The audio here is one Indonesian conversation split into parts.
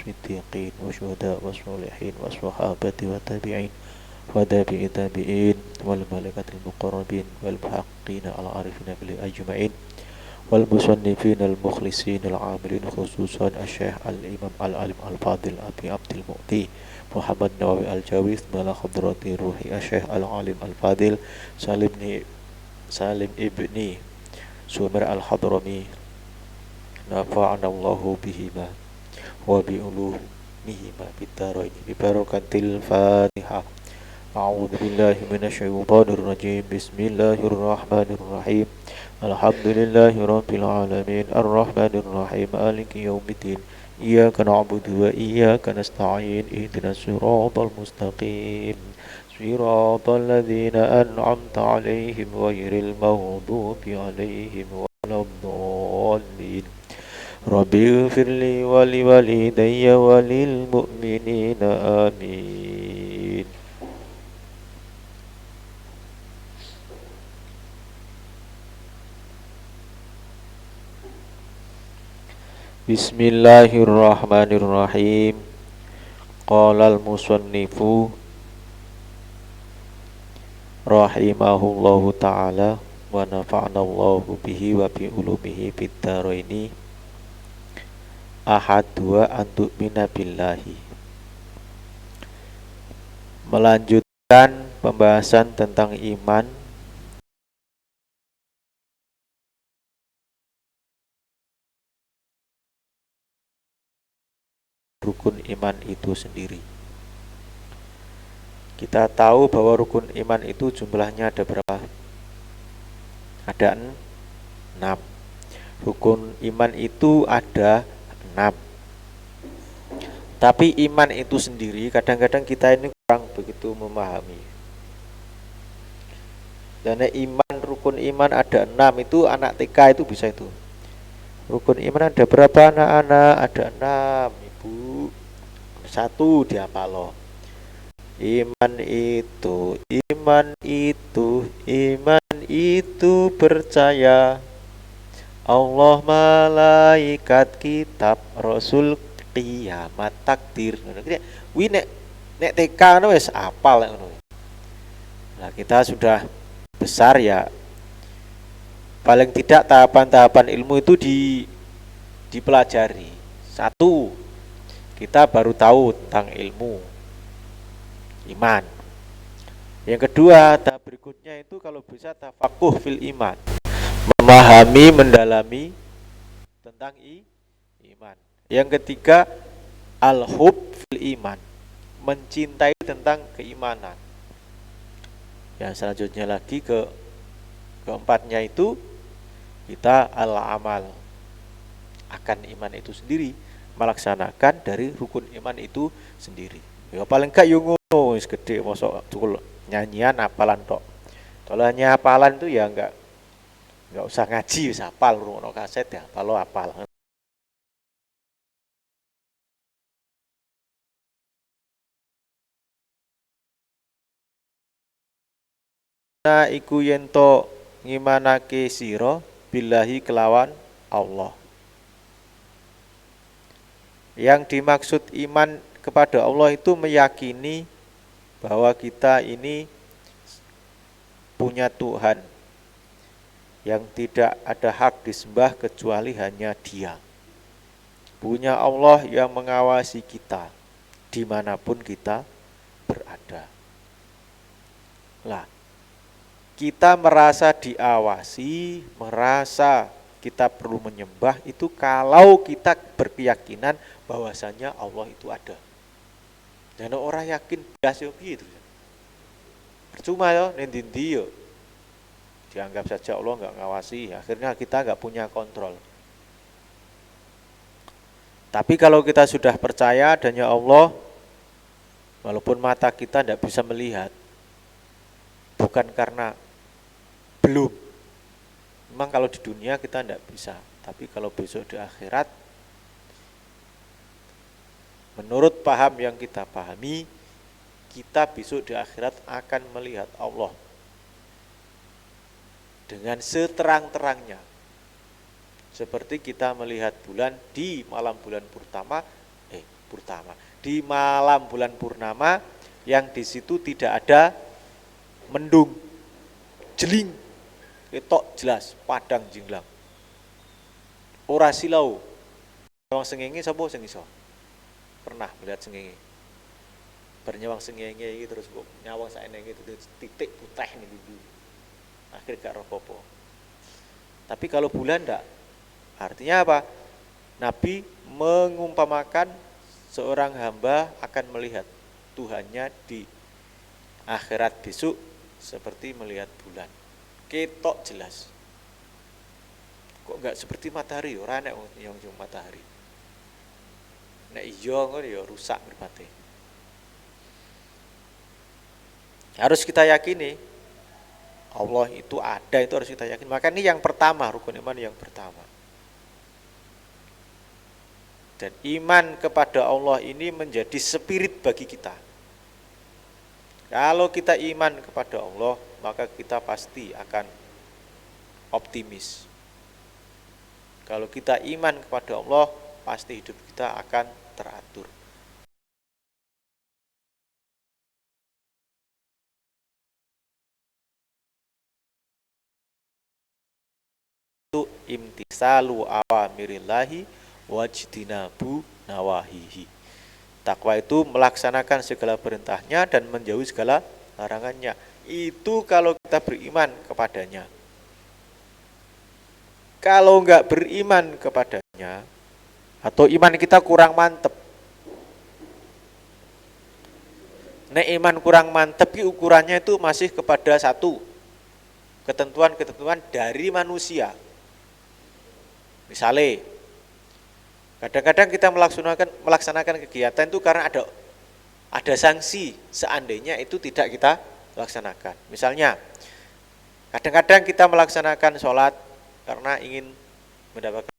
والصديقين والشهداء والصالحين والصحابة والتابعين وتابع التابعين والملائكة المقربين والمحققين العارفين بالله أجمعين والمصنفين المخلصين العاملين خصوصا الشيخ الإمام العالم الفاضل أبي عبد المؤتي محمد نووي الجاويز ملا حضرة روحي الشيخ العالم الفاضل سالم ابني سمر الحضرمي نفعنا الله بهما وبعلومهما بالدارين ببركة الفاتحة. أعوذ بالله من الشيطان الرجيم. بسم الله الرحمن الرحيم. الحمد لله رب العالمين الرحمن الرحيم مالك يوم الدين إياك نعبد وإياك نستعين اهدنا الصراط المستقيم صراط الذين أنعمت عليهم غير المغضوب عليهم ولا الضالين. ربي اغفر لي ولوالدي وللمؤمنين آمين. Bismillahirrahmanirrahim. Qala al-musannifu rahimahullahu ta'ala wa nafa'nallahu bihi wa bi ulumihi fid dharaini. Ahad 2 antuk minabillahi. Melanjutkan pembahasan tentang iman rukun iman itu sendiri. Kita tahu bahwa rukun iman itu jumlahnya ada berapa? Ada 6. Rukun iman itu ada 6. Tapi iman itu sendiri kadang-kadang kita ini kurang begitu memahami. Dan iman, rukun iman ada 6 itu anak TK itu bisa itu. Rukun iman ada berapa anak-anak? Ada 6, Ibu. 1 dihafal. Iman itu percaya Allah, malaikat, kitab, rasul, kiamat, takdir. Wi nek TK wis apal ngono. Nah, kita sudah besar ya. Paling tidak tahapan-tahapan ilmu itu dipelajari. 1, kita baru tahu tentang ilmu iman. Yang kedua, tahap berikutnya itu kalau bisa tafakuh fil iman, memahami, mendalami tentang iman. Yang ketiga, al-hub fil iman, mencintai tentang keimanan. Yang selanjutnya lagi keempatnya itu kita al-amal, akan iman itu sendiri, melaksanakan dari rukun iman itu sendiri. Ya paling gak yo ngono wis gede mosok cukul nyanyian apalan tok. Kalau hanya hafalan itu ya enggak usah ngaji wis hafal, ngrungokno kaset ya hafal. Nah iku yen to ngimanake sira billahi kelawan Allah. Yang dimaksud iman kepada Allah itu meyakini bahwa kita ini punya Tuhan yang tidak ada hak disembah kecuali hanya Dia. Punya Allah yang mengawasi kita dimanapun kita berada. Lah, kita merasa diawasi, merasa kita perlu menyembah itu kalau kita berkeyakinan bahwasanya Allah itu ada. Dan orang yakin biasa gitu. Percuma ya, nendindi yo. Dianggap saja Allah nggak ngawasi, akhirnya kita nggak punya kontrol. Tapi kalau kita sudah percaya adanya Allah, walaupun mata kita tidak bisa melihat, bukan karena belum. Memang kalau di dunia kita tidak bisa, tapi kalau besok di akhirat, menurut paham yang kita pahami, kita besok di akhirat akan melihat Allah dengan seterang-terangnya. Seperti kita melihat bulan di malam bulan purnama, purnama. Di malam bulan purnama yang di situ tidak ada mendung, jeling, ketok jelas, padang jinglang. Ora silau. Wong sengenge sapa sing iso? Pernah melihat sengenge? Bernyawang sengenge iki terus kok nyawang saenenge titik putih nih. Akhirnya gak apa-apa. Tapi kalau bulan enggak. Artinya apa? Nabi mengumpamakan seorang hamba akan melihat Tuhannya di akhirat besok seperti melihat bulan. Ketok jelas. Kok enggak seperti matahari? Ora nek yang matahari. Nek iya ngono ya rusak mripate. Harus kita yakini Allah itu ada, itu harus kita yakini. Maka ini yang pertama, rukun iman yang pertama. Dan iman kepada Allah ini menjadi spirit bagi kita. Kalau kita iman kepada Allah, maka kita pasti akan optimis. Kalau kita iman kepada Allah, pasti hidup kita akan teratur. Itu imtisalu awamirillahi wajtinabu nawahihi. Takwa itu melaksanakan segala perintahnya dan menjauhi segala larangannya. Itu kalau kita beriman kepadanya. Kalau enggak beriman kepadanya, atau iman kita kurang mantep, nek iman kurang mantep, ukurannya itu masih kepada satu, ketentuan-ketentuan dari manusia. Misalnya, kadang-kadang kita melaksanakan kegiatan itu karena ada sanksi seandainya itu tidak kita laksanakan. Misalnya, kadang-kadang kita melaksanakan sholat karena ingin mendapatkan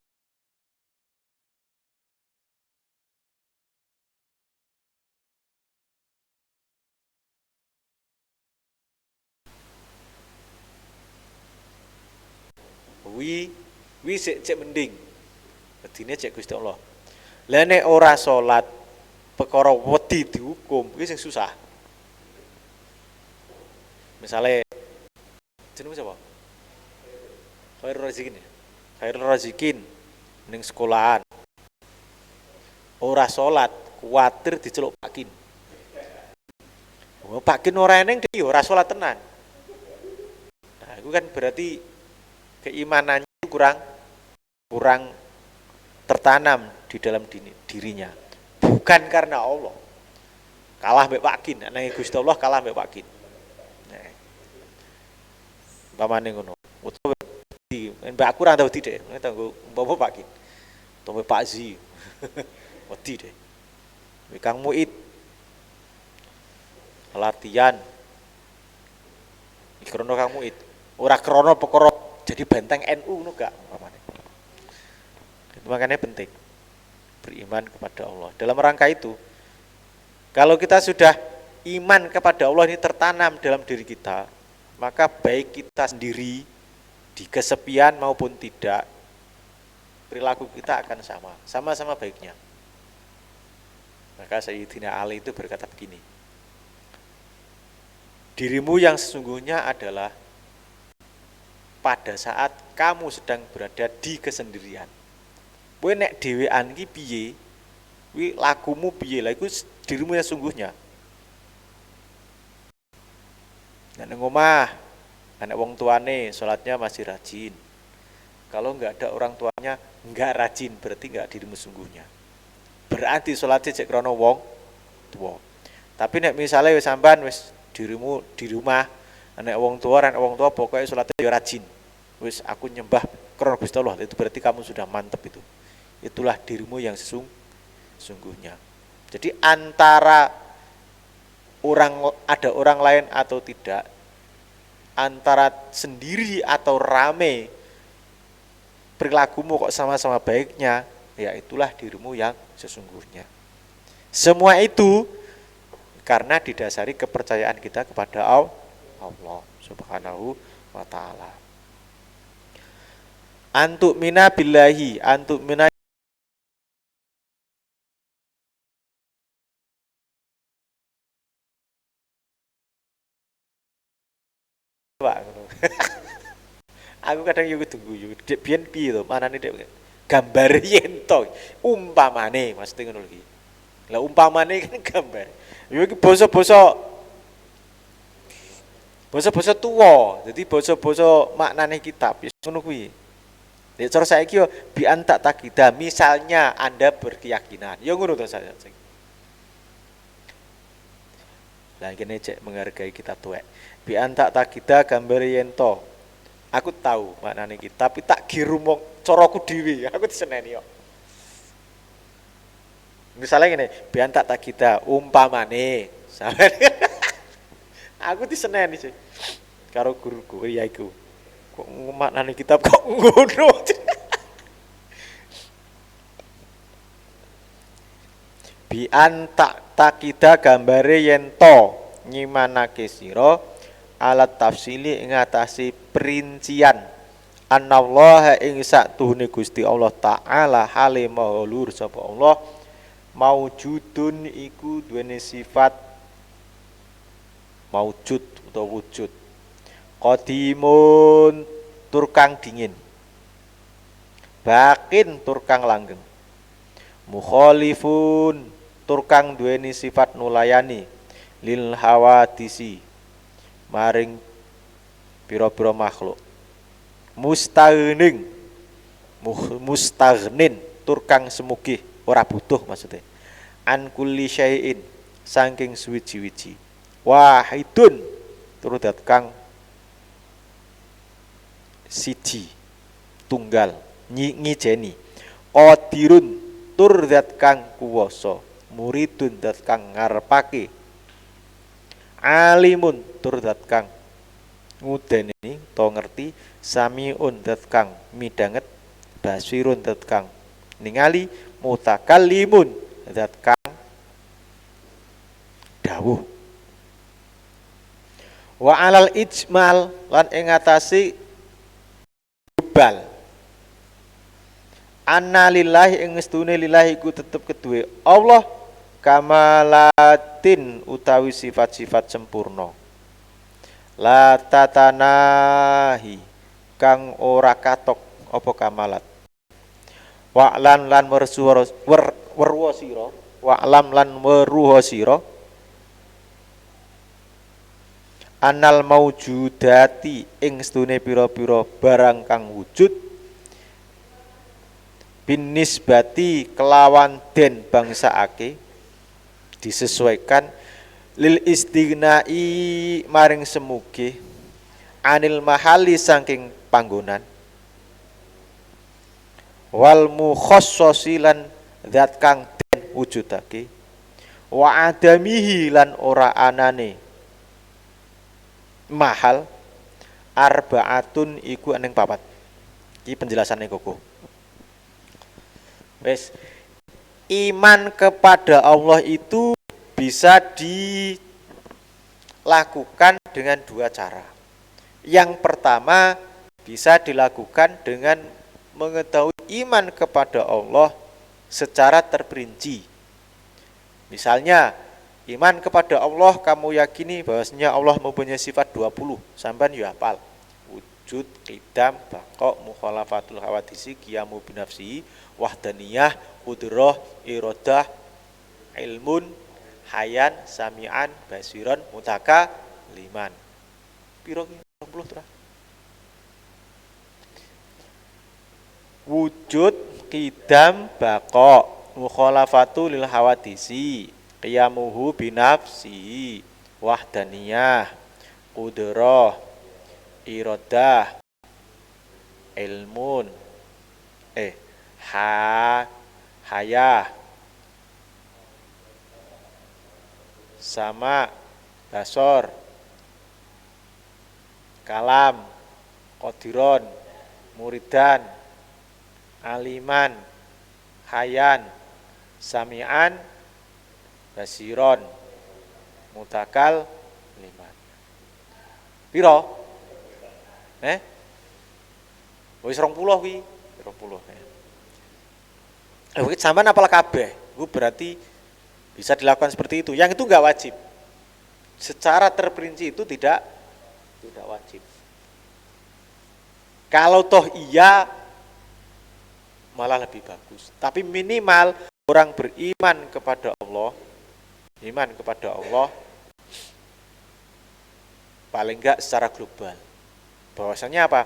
wi cek mending. Wedine cek Gusti Allah. Lah nek ora salat perkara wedi dihukum, iki sing susah. Misale jenenge sapa? Khairul Razikin. Khairul Razikin ning sekolahan. Ora salat, kuwatir diceluk Pakin. Oh, Pakin ora eneng dia ora salat tenan. Nah, itu kan berarti keimanannya itu kurang tertanam di dalam dirinya. Bukan karena Allah. Kalah mbek Pakin, nang Gusti Allah kalah mbek Pakin. Nah. Umpamane ngono. Utawa di mbak aku ora tau wedi dek, tanggo umpama Pakin. Utawa Pak Zi. Wedi dek. Kang Muid latihan iki krono Kang Muid. Ora krono perkara jadi benteng NU ngono gak umpamane. Itu makanya penting beriman kepada Allah. Dalam rangka itu, kalau kita sudah iman kepada Allah ini tertanam dalam diri kita, maka baik kita sendiri di kesepian maupun tidak, perilaku kita akan sama-sama baiknya. Maka Sayyidina Ali itu berkata begini, dirimu yang sesungguhnya adalah pada saat kamu sedang berada di kesendirian. Kowe nek dhewean iki piye? Kuwi lakumu piye? Lah iku dirimu yang sungguhnya. Nek nang omah, anak wong tuane salatnya masih rajin. Kalau enggak ada orang tuanya enggak rajin, berarti enggak dirimu sungguhnya. Berarti salatnya cek krana wong tua. Tapi nek misale wis sampean wis dirimu di rumah, anak wong tua pokoknya salatnya ya rajin. Wis aku nyembah krana Gusti Allah, itu berarti kamu sudah mantep itu. Itulah dirimu yang sesungguhnya. Jadi antara ada orang lain atau tidak, antara sendiri atau rame, perilakumu kok sama-sama baiknya, ya itulah dirimu yang sesungguhnya. Semua itu karena didasari kepercayaan kita kepada Allah Subhanahu wa ta'ala. Antuk mina billahi, antuk mina Pak ngono. Aku kadang yo kudu guyu. Dek biyen piye to? Manane dek gambar yen to. Umpamane mesti ngono iki. Lah umpamane kan gambar. Yo iki basa-basa tuwa. Jadi basa-basa maknane kitab wis ngono kuwi. Ya cara saiki yo bi anta takida, misalnya Anda berkeyakinan. Ya ngono to saya. Lah kene cek menghargai kita tuwek. Bi anta takida gambar yen to. Aku tahu maknane iki, tapi tak girumong caraku dhewe. Aku diseneni kok. Misalnya gini, biar tak kita umpamane, aku diseneni sih. Karo guruku, iya iku. Kok maknane kitab kok ngono. Bi antak takida gambare yen to nyimanake sira alat tafsili ing atase perincian anallaha ing saktuhune Gusti Allah taala hale maha luhur sapa Allah maujudun iku duweni sifat maujud utawa wujud qadimun tur kang dingin bakin tur kang langgeng mukhalifun tur kang duweni sifat nulayani lil hawadisi maring pira-pira makhluk mustaghnin tur kang semugih ora butuh maksudnya an kulli syai'in saking suwiji-wiji wahidun tur dat kang siji tunggal ngijeni qadirun tur dat kang kuwasa muridun dat kang ngarepake alimun tur dat kang ngudeni to ngerti samiun dat kang midanget basirun dat kang ningali mutakallimun dat kang dawuh wa alal ijmal lan ing ngatasi global anna lillahi ing stune lillahi ku tetep kedue Allah kamalatin utawi sifat-sifat sempurna la tatanahi kang ora katok apa kamalat wa'lan lan weruha sira wa'lam lan weruha sira anal maujudati ing stune pira-pira barang kang wujud bin nisbati kelawan den bangsaake disesuaikan lil istighnai maring semuge anil mahali saking panggonan wal mukhassasi lan zat kang den wujudake wa adamihi lan ora anane mahal arbaatun iku aning papat iki penjelasane koko wes iman kepada Allah itu bisa dilakukan dengan dua cara. Yang pertama bisa dilakukan dengan mengetahui iman kepada Allah secara terperinci. Misalnya, iman kepada Allah kamu yakini bahwasanya Allah mempunyai sifat 20, sampean ya hafal. Wujud, qidam, baqa, mukhalafatul hawadisi, qiyamu binafsi, wahdaniyah, qudrah, iradah, ilmun, hayan, sami'an, basiron, mutaka, liman. Piro ki? 20 terus. Wujud, qidam, baqa, mukhalafatu lil hawadisi, qiyamuhu binafsi, wahdaniyah, qudrah, iradah, ilmun, hayah, sama, basor, kalam, qadiron, muridan, aliman, hayan, sami'an, basiron, mutakal, liman. Piro? Wis 20 kuwi, 20. Sampean apal kabeh. Itu berarti bisa dilakukan seperti itu. Yang itu enggak wajib. Secara terperinci itu tidak tidak wajib. Kalau toh iya malah lebih bagus. Tapi minimal orang beriman kepada Allah, iman kepada Allah paling enggak secara global. Bahwasanya apa?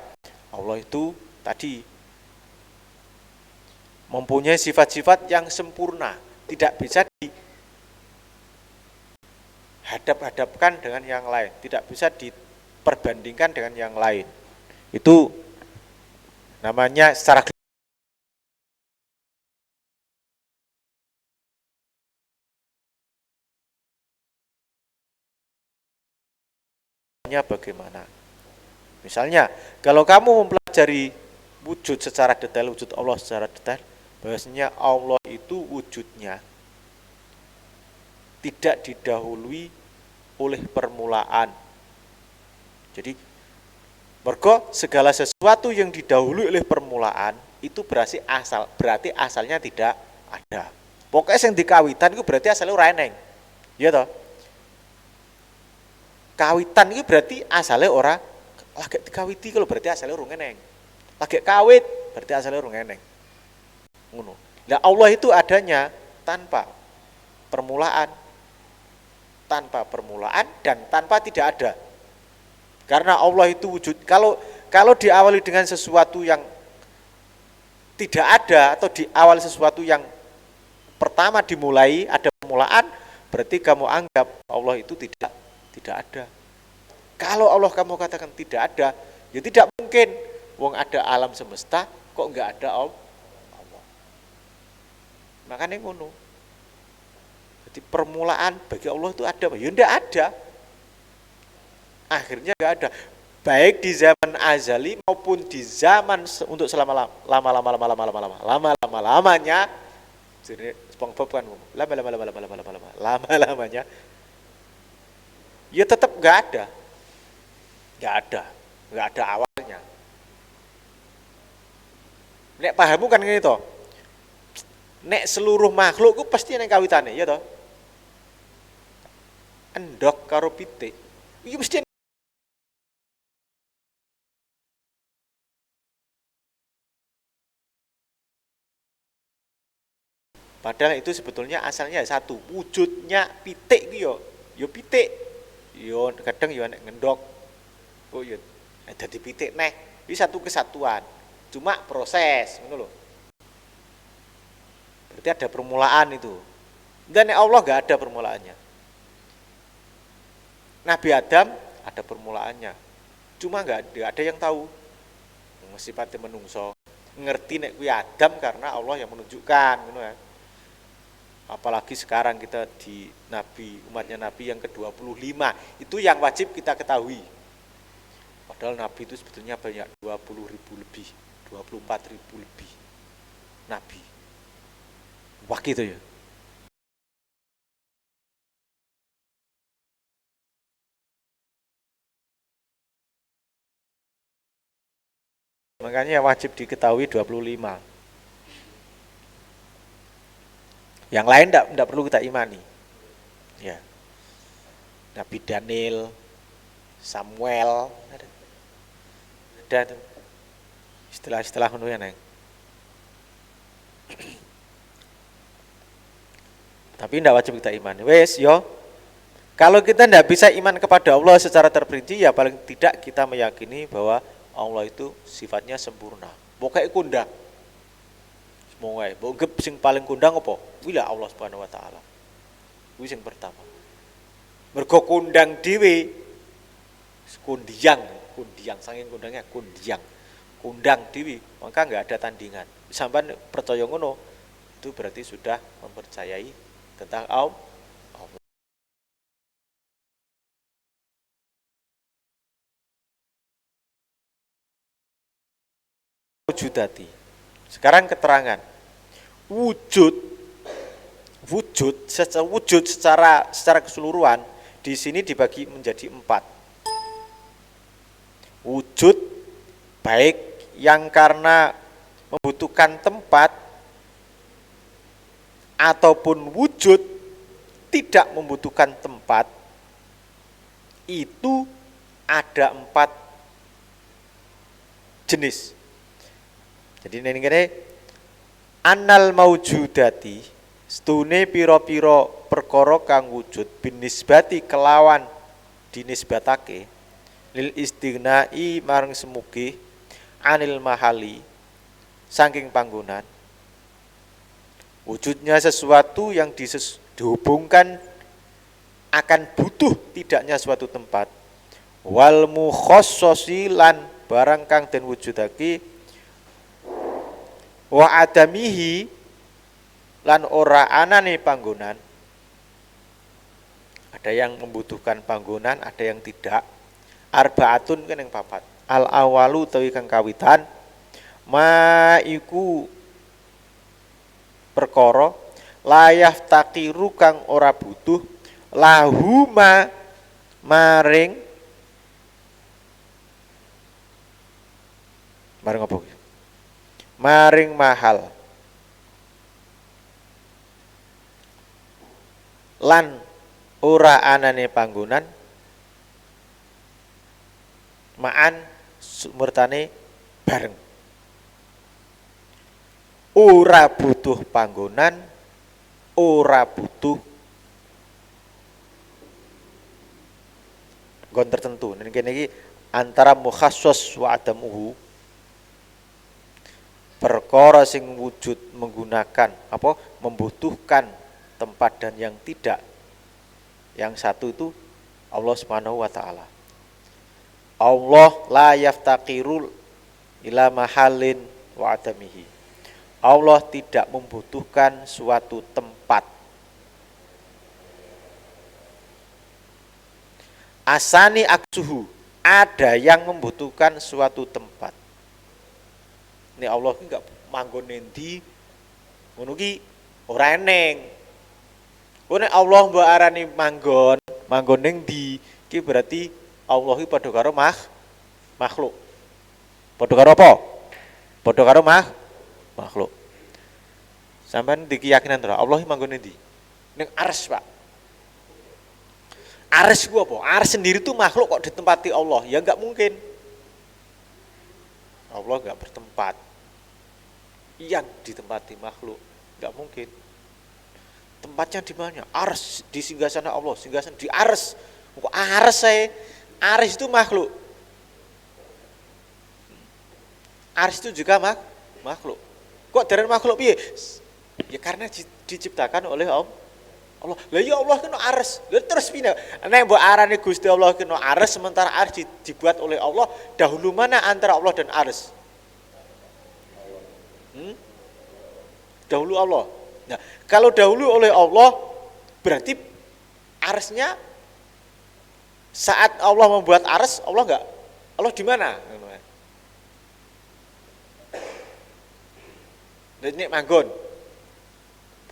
Allah itu tadi mempunyai sifat-sifat yang sempurna, tidak bisa dihadap-hadapkan dengan yang lain, tidak bisa diperbandingkan dengan yang lain. Itu namanya secara bagaimana. Misalnya, kalau kamu mempelajari wujud secara detail, wujud Allah secara detail, bahwasanya Allah itu wujudnya tidak didahului oleh permulaan. Jadi, mergo segala sesuatu yang didahului oleh permulaan itu berarti asalnya tidak ada. Pokoknya yang dikawitan itu berarti asalnya ora eneng. Iya toh? Kawitan itu berarti asalnya ora lagi dikawiti, kalau berarti asalnya urung eneng. Lagi kawit berarti asalnya urung eneng. Ngono. Nah, Allah itu adanya tanpa permulaan dan tanpa tidak ada. Karena Allah itu wujud. Kalau diawali dengan sesuatu yang tidak ada atau diawali sesuatu yang pertama dimulai ada permulaan, berarti kamu anggap Allah itu tidak ada. Kalau Allah kamu katakan tidak ada, ya tidak mungkin. Wong ada alam semesta, kok enggak ada Allah. Makanya ngono. Jadi permulaan bagi Allah itu ada, ya enggak ada. Akhirnya enggak ada. Baik di zaman azali maupun di zaman untuk lama-lamanya. Jadi SpongeBob kan lama-lamanya. Ya tetap enggak ada awalnya. Nek pahamu kan ngene to. Nek seluruh makhluk ku pasti nang kawitane, ya toh? Endok karo pitik. Iki mesti padahal itu sebetulnya asalnya satu, wujudnya pitik ku yo pitik. Yo kadang yo nek ngendok. Oh yo dadi pitik neh. Iki satu kesatuan. Cuma proses, ngono lho. Berarti ada permulaan itu. Dan Allah enggak ada permulaannya. Nabi Adam ada permulaannya. Cuma enggak ada yang tahu. Sifatnya menungso. Ngerti nek kuwi Adam karena Allah yang menunjukkan, ngono ya. Apalagi sekarang kita di umatnya Nabi yang ke-25, itu yang wajib kita ketahui. Padahal Nabi itu sebetulnya banyak, 20.000 lebih, 24.000 lebih Nabi. Wah gitu ya. Makanya wajib diketahui 25. Yang lain tidak perlu kita imani. Ya. Nabi Daniel, Samuel, ada istilah-istilah ngono ya, Neng. Tapi tidak wajib kita imani. Wes, yo. Kalau kita tidak bisa iman kepada Allah secara terperinci, ya paling tidak kita meyakini bahwa Allah itu sifatnya sempurna. Pokoknya kundang. Semoga bogep sing paling kundang apa? Wila Allah Subhanahu wa taala. Kuwi sing pertama. Mergo kundang dhewe kundiang saking kundangnya kundiang. Kundang dhewe, maka enggak ada tandingan. Sampeyan percaya ngono, itu berarti sudah mempercayai tentang Allah. Wujudati. Sekarang keterangan. Wujud secara keseluruhan di sini dibagi menjadi 4. Wujud baik yang karena membutuhkan tempat ataupun wujud tidak membutuhkan tempat, itu ada 4 jenis. Jadi ini annal maujudati stune pira-pira perkara kang wujud binisbati kelawan dinisbatake lil istighnai marang semugi anil mahali saking panggonan. Wujudnya sesuatu yang dihubungkan akan butuh tidaknya suatu tempat. Wal mukhassasi lan barang kang den wujudake wa adamihi lan ora anane panggonan. Ada yang membutuhkan panggonan, ada yang tidak. Arbaatun kan yang 4. Al awalu utawi kang kawitan ma iku perkara layaf takiru kang ora butuh lahuma maring apa? Maring mahal lan ora anane panggonan ma'an sumurtane bareng. Ora butuh panggonan, ora butuh nggon tertentu. Nek kene iki antara mukhassas wa adamuhu, perkara sing wujud menggunakan apa membutuhkan tempat dan yang tidak. Yang satu itu Allah Subhanahu wa taala. Allah la yaftaqirul ila mahalin wa adamihi. Allah tidak membutuhkan suatu tempat. Asani aksuhu, ada yang membutuhkan suatu tempat. Ini Allah ki enggak manggon endi ngono ki ora eneng. Nek Allah mbok arani manggon ning ndi ki berarti Allah ki padha karo makhluk. Padha karo apa? Padha karo makhluk. Sampeyan di keyakinan to, Allah ki manggon endi? Ning arsy, Pak. Arsy ku apa? Arsy sendiri itu makhluk kok ditempati Allah? Ya enggak mungkin. Allah enggak bertempat. Yang ditempati makhluk, enggak mungkin. Tempatnya di mana? Arsy, di singgasana Allah, singgasana di arsy. Kok arsy? Arsy itu makhluk. Arsy itu juga makhluk. Kok dari makhluk piye? Ya karena diciptakan oleh Allah. Lah ya Allah kena arsy. Lah terus piye? Nek mbok arane Gusti Allah kena arsy sementara arsy dibuat oleh Allah, dahulu mana antara Allah dan arsy? Dahulu Allah. Nah, kalau dahulu oleh Allah berarti arsy-nya saat Allah membuat arsy, Allah di mana? Nek manggon.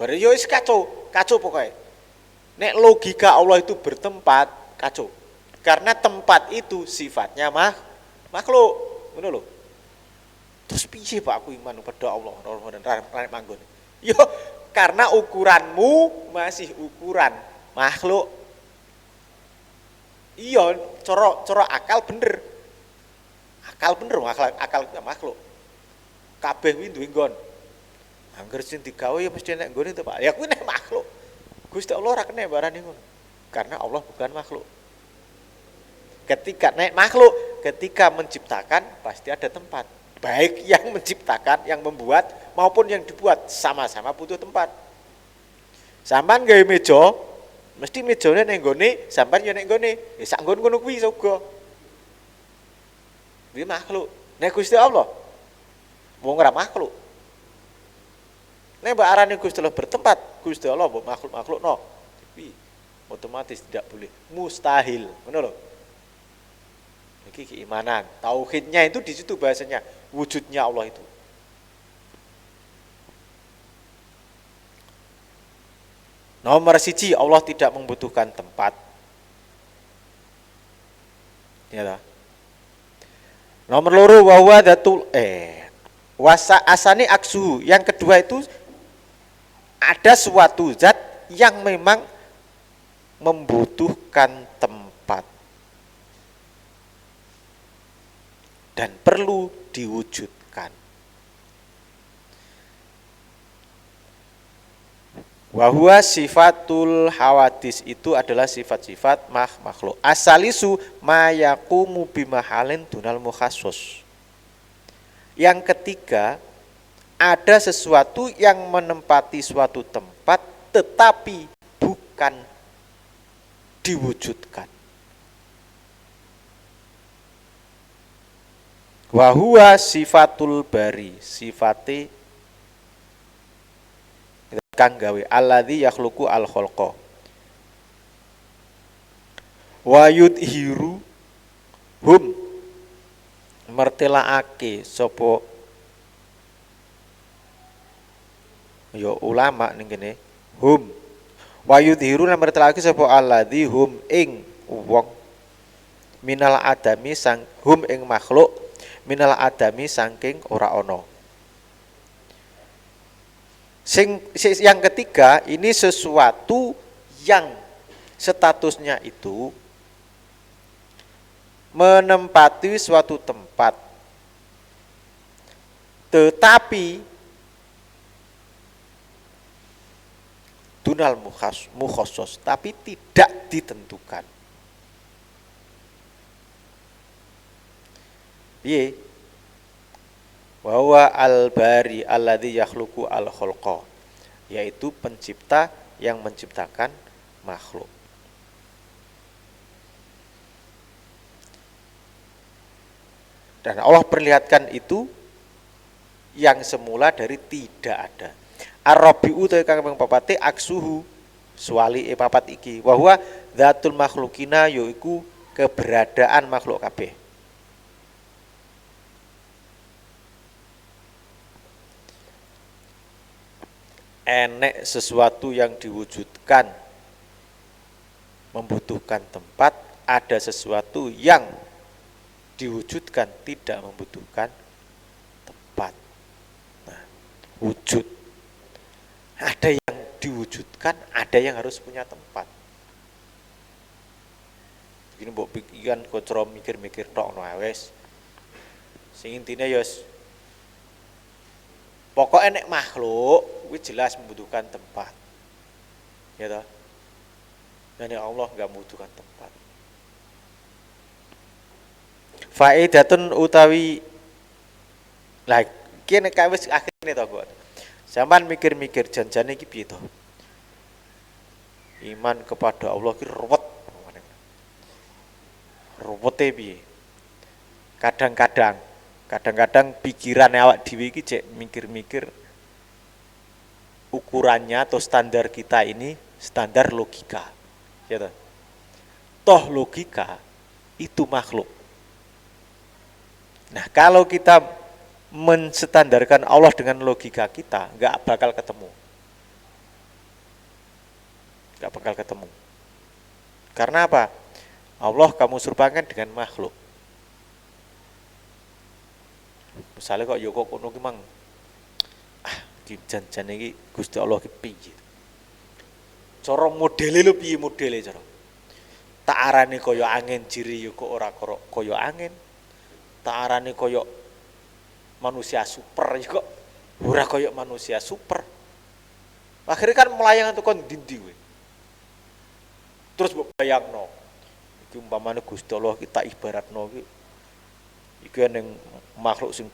Bare yo wis kacau pokoknya. Nek logika Allah itu bertempat, kacau. Karena tempat itu sifatnya makhluk, ngono lho. Terus piye Pak aku iman pada Allah dan manggon? Yo karena ukuranmu masih ukuran makhluk. Iya, cara akal bener. Akal makhluk. Kabeh kuwi duwe nggon. Angger sing digawe ya mesti nek nggone to Pak. Ya kuwi nek makhluk. Gusti Allah ora kena barane ngono. Karena Allah bukan makhluk. Ketika menciptakan pasti ada tempat. Baik yang menciptakan, yang membuat maupun yang dibuat sama-sama butuh tempat. Sampeyan gawe meja, mesti mejane ning nggone, sampeyan ya ning nggone. Ya sak nggon ngono kuwi soga. Kuwi makhluk. Nek Gusti Allah wong ora makhluk. Nek mbok arane Gusti Allah bertempat, Gusti Allah mbok makhluk-makhlukno. Tapi otomatis tidak boleh. Mustahil, ngono lho. Iki keimanan. Tauhidnya itu di situ bahasanya, wujudnya Allah itu. Nomor 1, Allah tidak membutuhkan tempat. Ya. Nomor 2 wa datul wasa asani aksu. Yang kedua itu ada suatu zat yang memang membutuhkan tempat. dan perlu diwujudkan. Wahwa sifatul hawadis, itu adalah sifat-sifat makhluk. Asalisu mayakumu bimahalin dunal mukhassos. Yang ketiga, ada sesuatu yang menempati suatu tempat tetapi bukan diwujudkan. Wahwa sifatul bari, sifate kang gawe alladzi yakhluqu al khalqa wa yudhiru hum mertelaake sapa ya ulama ning kene hum wa yudhiru lan mertelaake sapa alladzi hum ing wong minal adami sang hum ing makhluk minal adami saking ora ana. Yang ketiga, ini sesuatu yang statusnya itu menempati suatu tempat, tetapi dunal mukhassos, tapi tidak ditentukan. Piye? Bahwa al-bari alladzi yakhluqu al-khalqa, yaitu pencipta yang menciptakan makhluk. Dan Allah perlihatkan itu yang semula dari tidak ada. Ar-rabi'u ta kang papate aksuhu suwali papat iki bahwa dzatul makhlukina yaiku keberadaan makhluk kabeh. Enek sesuatu yang diwujudkan membutuhkan tempat, ada sesuatu yang diwujudkan tidak membutuhkan tempat. Nah, wujud. Ada yang diwujudkan, ada yang harus punya tempat. Begini mbok pikiran kocro mikir-mikir tok no wis. Sing intine ya pokoknya nek makhluk kuwi jelas membutuhkan tempat. Ya toh? Dan Allah enggak membutuhkan tempat. Faidatun utawi lah iki nek wis akhirne to kok. Zaman mikir-mikir janjane iki piye to? Iman kepada Allah ki ruwet. Ruwete piye? Kadang-kadang pikiran awak dhewe iki cek mikir-mikir ukurannya atau standar kita ini standar logika. Ya toh? Toh logika itu makhluk. Nah, kalau kita menstandarkan Allah dengan logika kita, nggak bakal ketemu. Nggak bakal ketemu. Karena apa? Allah kamu serupakan dengan makhluk. Misalnya kok yo kok kono ki mang iki jan-jan iki Gusti Allah ki piye? Cara modele lho piye modele cara? Tak arane kaya angin jiri yo kok ora kaya angin. Tak arane kaya manusia super yo kok ora kaya manusia super. Akhirnya kan melayang itu kon ndi kowe. Terus mbok bayangno. Iki umpamane Gusti Allah ki tak ibaratno ki iki ning makhluk sing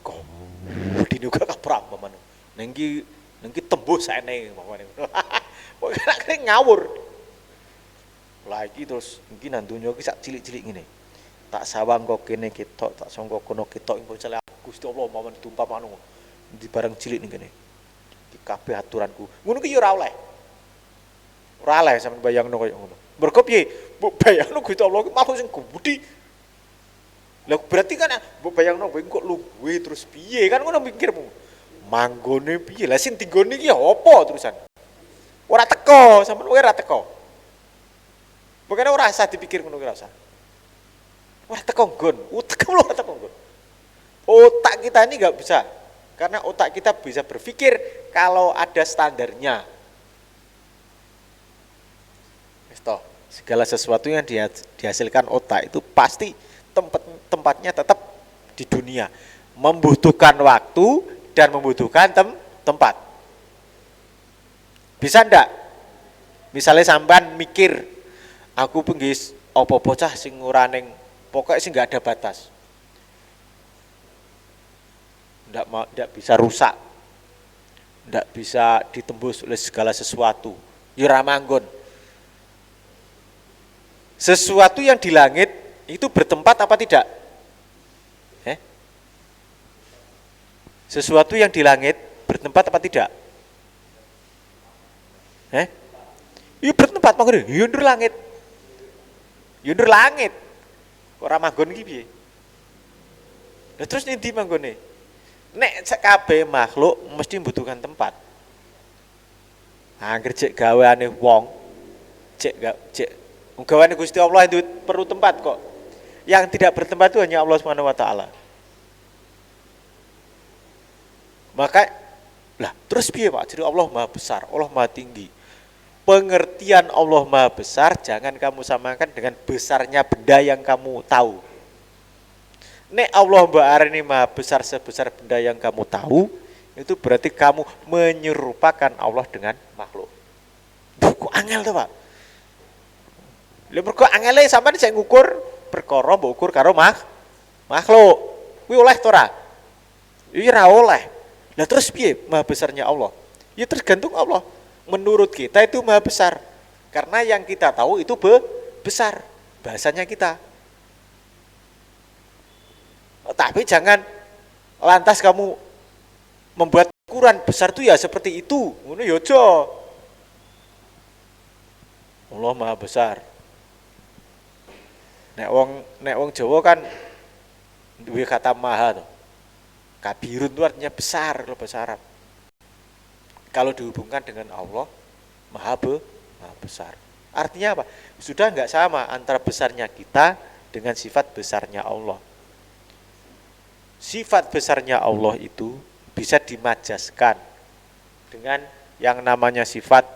gede juga kaprah umpamane. Ning ki tembus saene umpamane. Pokoke ngawur. Lagi terus iki nang donya ki sak cilik-cilik ngene. Tak sawang kok kene ketok, tak sangka kono ketok ing pocele Gusti Allah umpamane diumpamano. Di bareng cilik ning kene. Iki kabeh aturanku. Ngono ki yo ora oleh. Ora oleh sampeyan bayangno koyo ngono. Mergo piye? Mbok bayangno Gusti Allah ki makhluk sing gedhi. Lah berarti kan mbok bayangno kowe kok luwe terus piye? Kan ngono mikirmu. Manggone piye? Lah sing tinggone iki apa terusan? Ora teko, sampeyan kowe ora teko. Pokoknya ora usah dipikir ngono ki ora usah. Ora teko nggon, utek ora teko nggon. Otak kita ini enggak bisa. Karena otak kita bisa berpikir kalau ada standarnya. Toh, segala sesuatu yang dihasilkan otak itu pasti tempatnya tetap di dunia. Membutuhkan waktu dan membutuhkan tempat. Bisa ndak? Misalnya sampean mikir, aku penggis apa-apa cah sing ora ning pokoknya sing enggak ada batas. Ndak bisa rusak. Ndak bisa ditembus oleh segala sesuatu. Ya ora manggon. Sesuatu yang di langit itu bertempat apa tidak? Sesuatu yang di langit bertempat apa tidak? Iya bertempat manggon. Ya ndur langit. Ya ndur langit. Kok ora manggon iki piye? Lah terus endi manggone? Nek kabeh makhluk mesti membutuhkan tempat. Angger cek gaweane wong, cek gaweane Gusti Allah itu perlu tempat kok. Yang tidak bertempat itu hanya Allah Subhanahu wa taala. Maka lah terus piye Pak? Jadi Allah Maha besar, Allah Maha tinggi. Pengertian Allah Maha besar jangan kamu samakan dengan besarnya benda yang kamu tahu. Nek Allah Mbak Areni Maha besar sebesar benda yang kamu tahu, itu berarti kamu menyerupakan Allah dengan makhluk. Kok angel tuh Pak? Lha mergo angele sampean sing ngukur perkara mbok ukur karo makhluk. Kuwi oleh to ora? Iya ora oleh. Lah terus piye maha besarnya Allah? Ya tergantung Allah. Menurut kita itu maha besar. Karena yang kita tahu itu besar. Bahasanya kita. Tapi jangan lantas kamu membuat ukuran besar itu ya seperti itu. Ngono ya aja. Allah maha besar. Nek wong Jawa kan duwe kata maha tuh. Kabirun itu artinya besar kalau bahasa Arab. Kalau dihubungkan dengan Allah, maha besar. Artinya apa? Sudah enggak sama antara besarnya kita dengan sifat besarnya Allah. Sifat besarnya Allah itu bisa dimajaskan dengan yang namanya sifat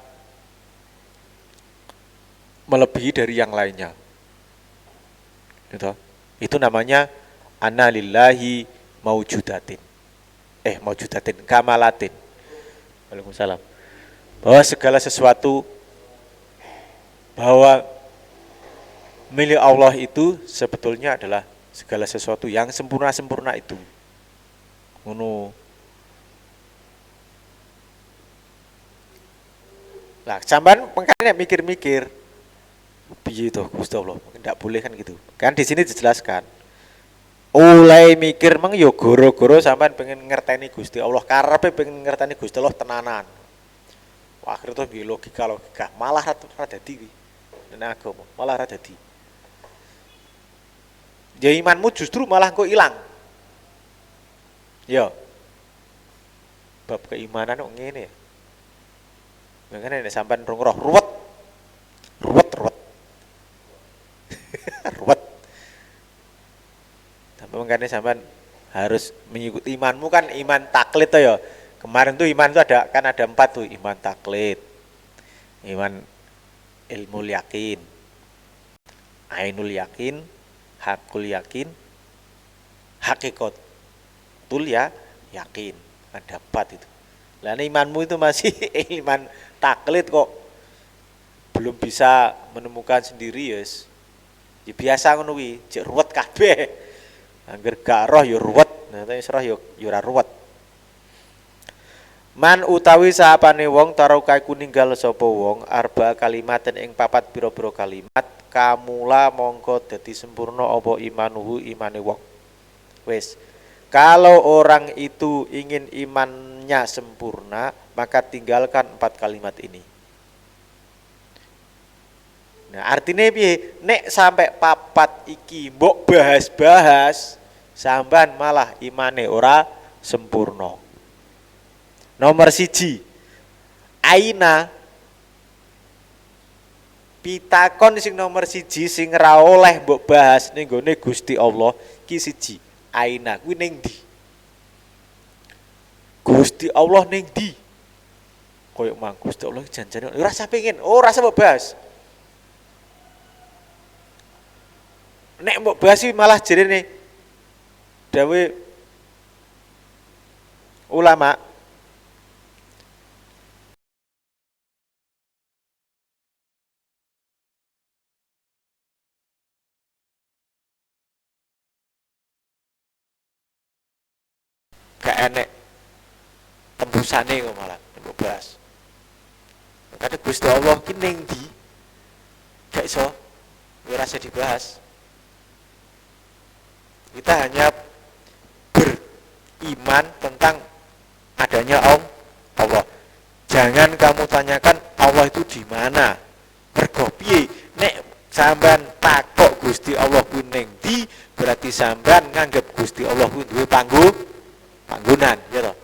melebihi dari yang lainnya. Itu namanya ana lillahi maujudatin. Maujudatin, kamalatin. Waalaikumsalam. Bahwa segala sesuatu, bahwa milik Allah itu sebetulnya adalah segala sesuatu yang sempurna-sempurna itu. Ngono. Lah, sampean pengkane mikir-mikir piye to Gusti Allah? Enggak boleh kan gitu. Kan di sini dijelaskan. Oleh mikir mang yo goro-goro sampean pengen ngerteni Gusti Allah, karepe pengen ngerteni Gusti Allah tenanan. Wah, akhirnya tuh logika malah ra dadi kuwi. Nek agama malah ra dadi. Ya imanmu justru malah kok ilang. Yo. Bab keimanan kok ngene ya. Makane nek sampean roh ruwet. Ruwet. Makanya sampean harus mengikuti imanmu kan iman taklid tuh ya. Kemarin tuh iman tuh ada 4 tuh, iman taklid, iman ilmu yakin, ainul yakin, hakul yakin, hakikatul yakin. Ada 4 itu. Lah imanmu itu masih iman taklid kok belum bisa menemukan sendiri yes. Ya biasa ngono kuwi, jek ruwet kabeh. Angger gak roh ya ruwet, nah wis roh ya ora ruwet. Man utawi sapane wong tarauka iku ninggal sapa wong arba kalimaten ing 4 pira-pira kalimat kamula mongko dadi sempurna apa imanuhu imane wong. Wis. Kalau orang itu ingin imannya sempurna, maka tinggalkan 4 kalimat ini. Nah, artinya piye? Nek sampai 4 iki mbok bahas-bahas, sampean malah imane ora sempurna. Nomor 1. Aina pitakon sing nomor 1 sing ra oleh mbok bahas ning gone Gusti Allah ki 1. Aina kuwi ning ndi? Gusti Allah ning ndi? Koyok mang Gusti Allah janjane ora usah pengin, ora usah mbok bahas. Nek mbok bahas malah jerene dawe ulama gak enek tembusane kok malah mbok bahas. Kadang Gusti Allah ki ning ndi gak iso ora usah dibahas. Kita hanya beriman tentang adanya Allah. Jangan kamu tanyakan Allah itu di mana. Mergo piye nek sampean takok Gusti Allah kuwi ning ndi, berarti sampean nganggep Gusti Allah kuwi duwe panggonan, ya toh.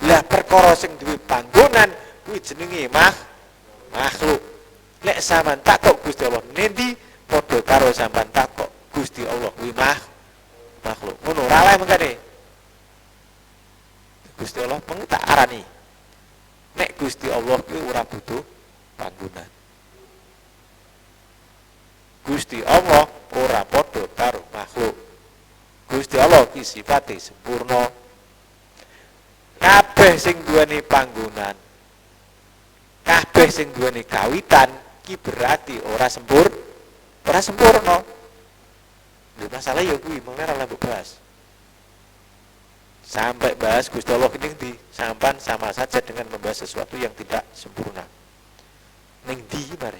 Lah perkara sing duwe panggonan kuwi jenenge makhluk. Nek sampean takok Gusti Allah ning ndi, padha karo sampean takok Gusti Allah kuwi makhluk. Ngono ora oleh mengkene. Gusti Allah mung tak arani. Nek Gusti Allah kuwi ora butuh panggonan. Gusti Allah ora padha karo makhluk. Gusti Allah ki sifate sempurna. Kabeh sing duweni panggonan, kabeh sing duweni kawitan ki berarti ora sempurna. Lha masalah ya kuwi mengene ora mbok bahas. Sampai bahas Gusti Allah ning ndi, sampan sama saja dengan membahas sesuatu yang tidak sempurna. Ning ndi mari?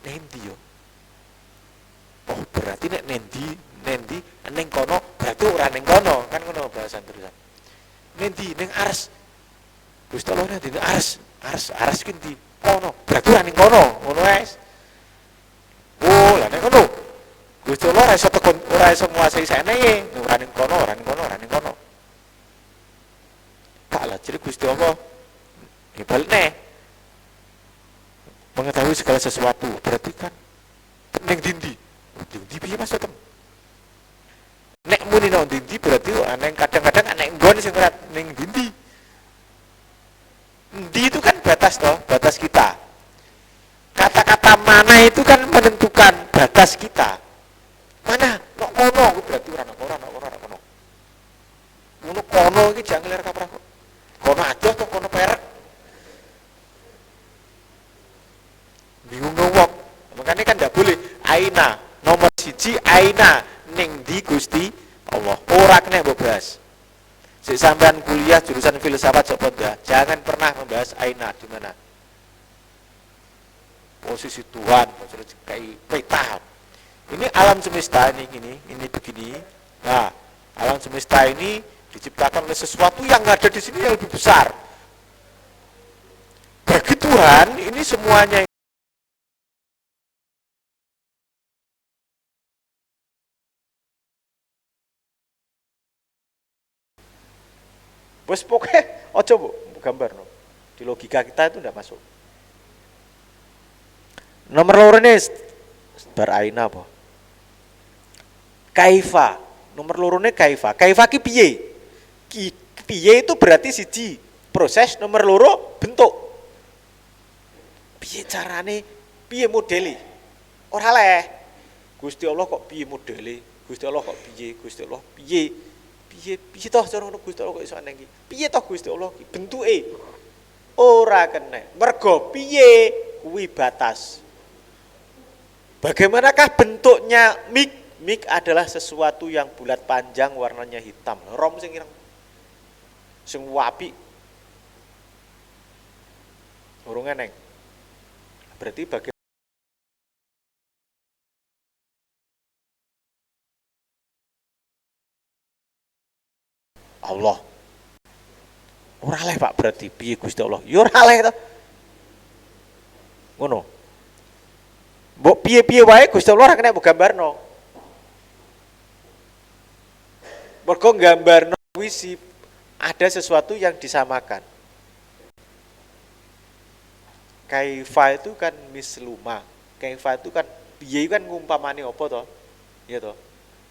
Ning ndi yo? Oh, berarti nek ning ndi ning kono, berarti ora ning kono, kan ngono bahasan terusan. Ning ndi ning ars. Gusti Allah ning ndi ars ki ndi? Kono, berarti ora ning kono, ngono wis. Oh, lah ning kono. Gusti Allah ora iso tekun, ora iso nguasai senenge, ora ning kono. Tak lah jadi Gusti Allah hebatne mengetahui segala sesuatu, berarti kan ning ndi piye maksudnya? Nek muni nang ndi berarti nek kadang-kadang nek nggon sing ora ning ndi. Ndi itu kan batas toh, batas kita. Kata-kata mana itu kan menentukan batas kita. Mana? Nok kono berarti ora kono. Ngono kono iki jangan lir kaprah kok. Kono aja atau kono perak. Bingung wong. Makanya kan ndak boleh aina nomor 1 aina ning di Gusti Allah. Ora kena mbok bahas. Sik sampean kuliah jurusan filsafat sapa ndak, jangan pernah membahas aina di mana. Posisi Tuhan, posisi kayak peta. Ini alam semesta ini begini. Nah, alam semesta ini diciptakan oleh sesuatu yang ada di sini yang lebih besar. Bagi Tuhan ini semuanya wes pokoknya ojo bu gambar no. Di logika kita itu tidak masuk. Nomor loro ini beraina apa? Kaifa. Nomor loro ini kaifa. Kaifa ki piye? Piye itu berarti siji proses, nomor loro bentuk. Piye carane, piye modele? Ora leh. Gusti Allah kok piye modele? Gusti Allah kok piye? Gusti Allah piye? Piye toh cara ngono Gusti Allah kok iso ana iki? Piye toh Gusti Allah ki bentuke? Ora kena. Mergo piye kuwi batas. Bagaimanakah bentuknya mik? Mik adalah sesuatu yang bulat panjang warnanya hitam. Rom sing ireng. Sing wapi. Urung eneng. Berarti bagaimana Allah. Ora leh Pak berarti piye Gusti Allah? Ya ora leh to. Ngono. Mbok piye-piye wae Gusti Allah ora kena mbok gambarno. Mergo gambarno kuwi ada sesuatu yang disamakan. Kaifa itu kan misluma. Kaifa itu kan piye kan ngumpamane apa to? Ya to.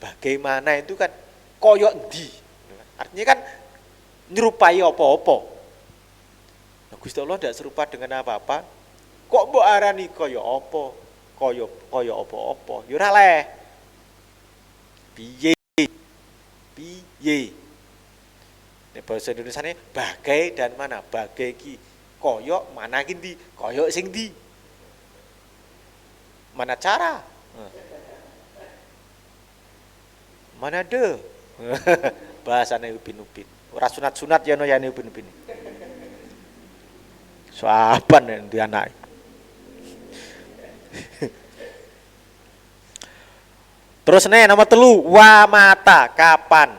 Bagaimana itu kan koyo ndi. Artinya kan nyerupai apa-apa. Nah, Gusti Allah tidak serupa dengan apa-apa. Kok mbok arani koyo apa? Koyo apa-apa. Ya ora leh. Piye? Y. Nek bahasa Indonesia ini bagai dan mana? Bagai ki koyok mana ki ndi? Koyok sing ndi? Mana cara? Mana de? Bahasane upin-upin. Ora sunat-sunat ya no ya upin-upin. Soapan di anak. Terus nomor 3, wa mata kapan?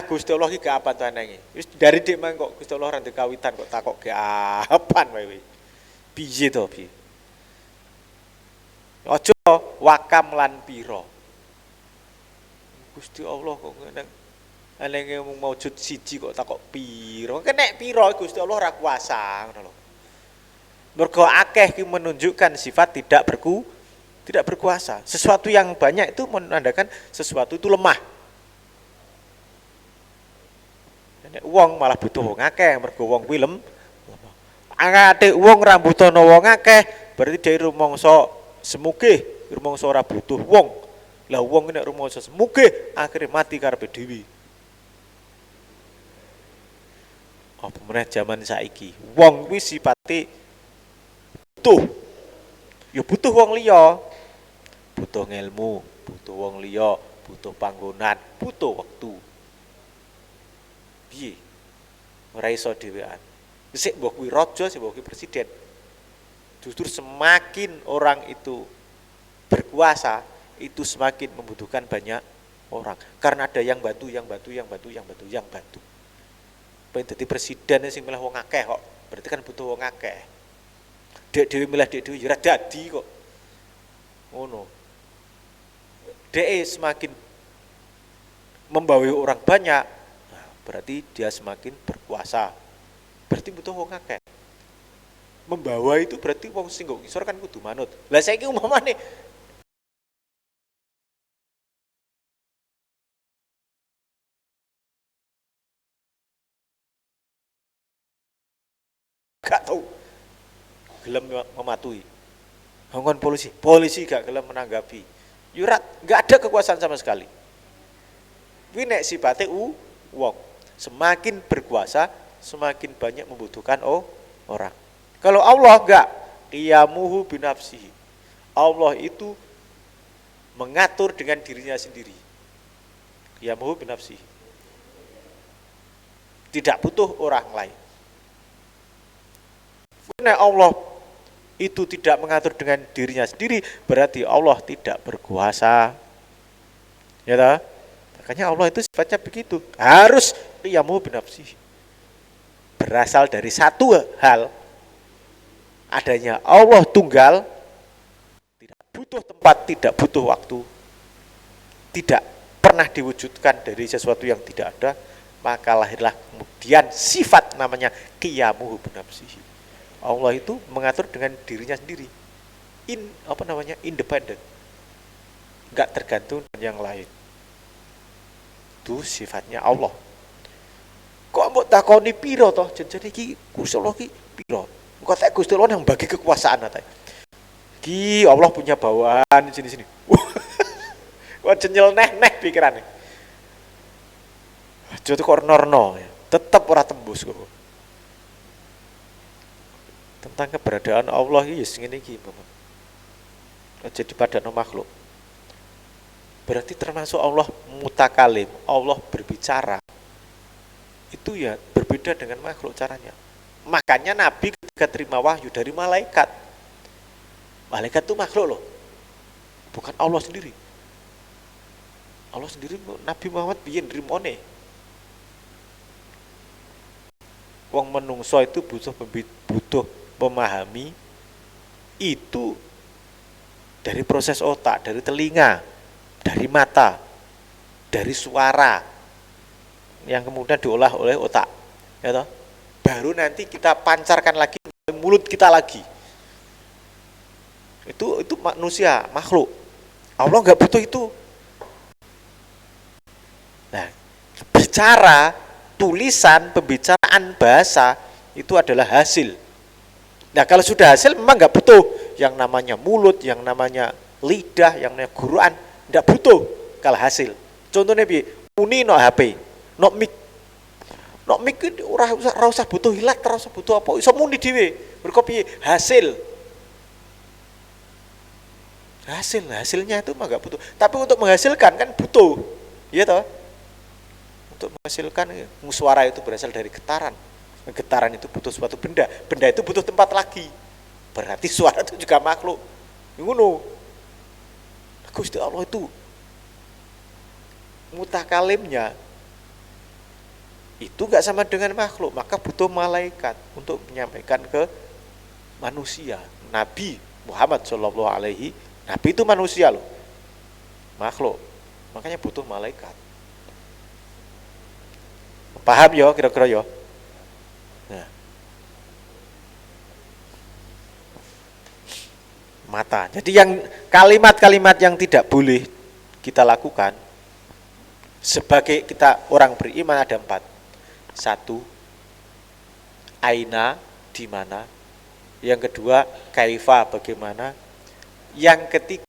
Gusti Allah iki gak apa to anake. Wis dari dik mang kok Gusti Allah ora kawitan kok takok ge apan wae. Piye to piye? Aja wakam lan pira. Gusti Allah kok nang anenge maujud siji kok takok pira. Nek pira Gusti Allah ora kuasa ngono lho. Mergo akeh ki menunjukkan sifat tidak berkuasa. Sesuatu yang banyak itu menandakan sesuatu itu lemah. Nek wong malah butuh wong akeh, mergo wong kuwi lemah. Ate wong ra butuhno wong akeh, berarti dhewe rumangsa semugih, rumangsa ora butuh wong. Lah wong nek rumangsa semugih, akhire mati karepe dhewe. Apa meneh zaman saiki, wong kuwi sipate butuh. Ya butuh wong liya. Butuh ilmu, butuh wong liya, butuh panggonan, butuh waktu. Piye? Ora iso dhewean. Sik mbok kuwi raja, sik mbok kuwi presiden. Justru semakin orang itu berkuasa, itu semakin membutuhkan banyak orang. Karena ada yang bantu. Pengen dadi presiden sing milih wong akeh kok. Berarti kan butuh wong akeh. Dek dhewe milih dek dhewe ya ora dadi kok. Ngono. Dek semakin membawa orang banyak, nah, berarti dia semakin berkuasa. Berarti butuh wong akeh. Membawa itu berarti wong sing nggo ngisor kan kudu manut. Lah saiki umpamane gak tahu gelem mematuhi. Ngongkon polisi gak gelem menanggapi. Yurat gak ada kekuasaan sama sekali. Kuwi nek sifate wong, semakin berkuasa semakin banyak membutuhkan orang. Kalau Allah enggak, qiyamuhu binafsihi. Allah itu mengatur dengan dirinya sendiri. Qiyamuhu binafsihi. Tidak butuh orang lain. Nek Allah itu tidak mengatur dengan dirinya sendiri, berarti Allah tidak berkuasa. Ya toh? Makanya Allah itu sifatnya begitu. Harus qiyamuhu binafsihi. Berasal dari satu hal, adanya Allah tunggal, tidak butuh tempat, tidak butuh waktu, tidak pernah diwujudkan dari sesuatu yang tidak ada, maka lahirlah kemudian sifat namanya qiyamuhu binafsihi. Allah itu mengatur dengan dirinya sendiri, independen, nggak tergantung dengan yang lain. Itu sifatnya Allah. Kok mbok takoni piro toh jenenge iki Gusti Allah iki piro? Kok tak Gusti Allah yang bagi kekuasaan ta. Ki Allah punya bawaan sini-sini. Wah jenyel neh pikirane. Aja kok norno ya. Tetep ora tembus kok. Tentang keberadaan Allah iki ngene iki, Bapak. Aja dipadano makhluk. Berarti termasuk Allah mutakalim, Allah berbicara. Itu ya berbeda dengan makhluk caranya. Makanya Nabi ketika terima wahyu dari malaikat. Malaikat itu makhluk loh. Bukan Allah sendiri. Allah sendiri Nabi Muhammad biyen nrimone. Wong menungso itu butuh memahami itu dari proses otak, dari telinga, dari mata, dari suara yang kemudian diolah oleh otak, ya toh? Baru nanti kita pancarkan lagi mulut kita lagi. Itu manusia, makhluk. Allah nggak butuh itu. Nah, bicara, tulisan, pembicaraan, bahasa itu adalah hasil. Nah, kalau sudah hasil memang nggak butuh yang namanya mulut, yang namanya lidah, yang namanya Quran, nggak butuh kalau hasil. Contohnya muni no HP, no mic. No mic ora usah butuh hilat, ora usah butuh apa, iso muni dhewe. Mergo piye? Hasilnya itu mah enggak butuh. Tapi untuk menghasilkan kan butuh. Iya toh? Untuk menghasilkan suara itu berasal dari getaran. Getaran itu butuh suatu benda. Benda itu butuh tempat lagi. Berarti suara itu juga makhluk. Ngono. Gusti Allah itu mutakalimnya itu enggak sama dengan makhluk, maka butuh malaikat untuk menyampaikan ke manusia. Nabi Muhammad Shallallahu Alaihi, Nabi itu manusia loh, makhluk, makanya butuh malaikat. Paham yo kira-kira yo? Nah. Mata. Jadi yang kalimat-kalimat yang tidak boleh kita lakukan sebagai kita orang beriman ada 4. 1, aina, di mana. Yang kedua, kaifa, bagaimana. Yang ketiga,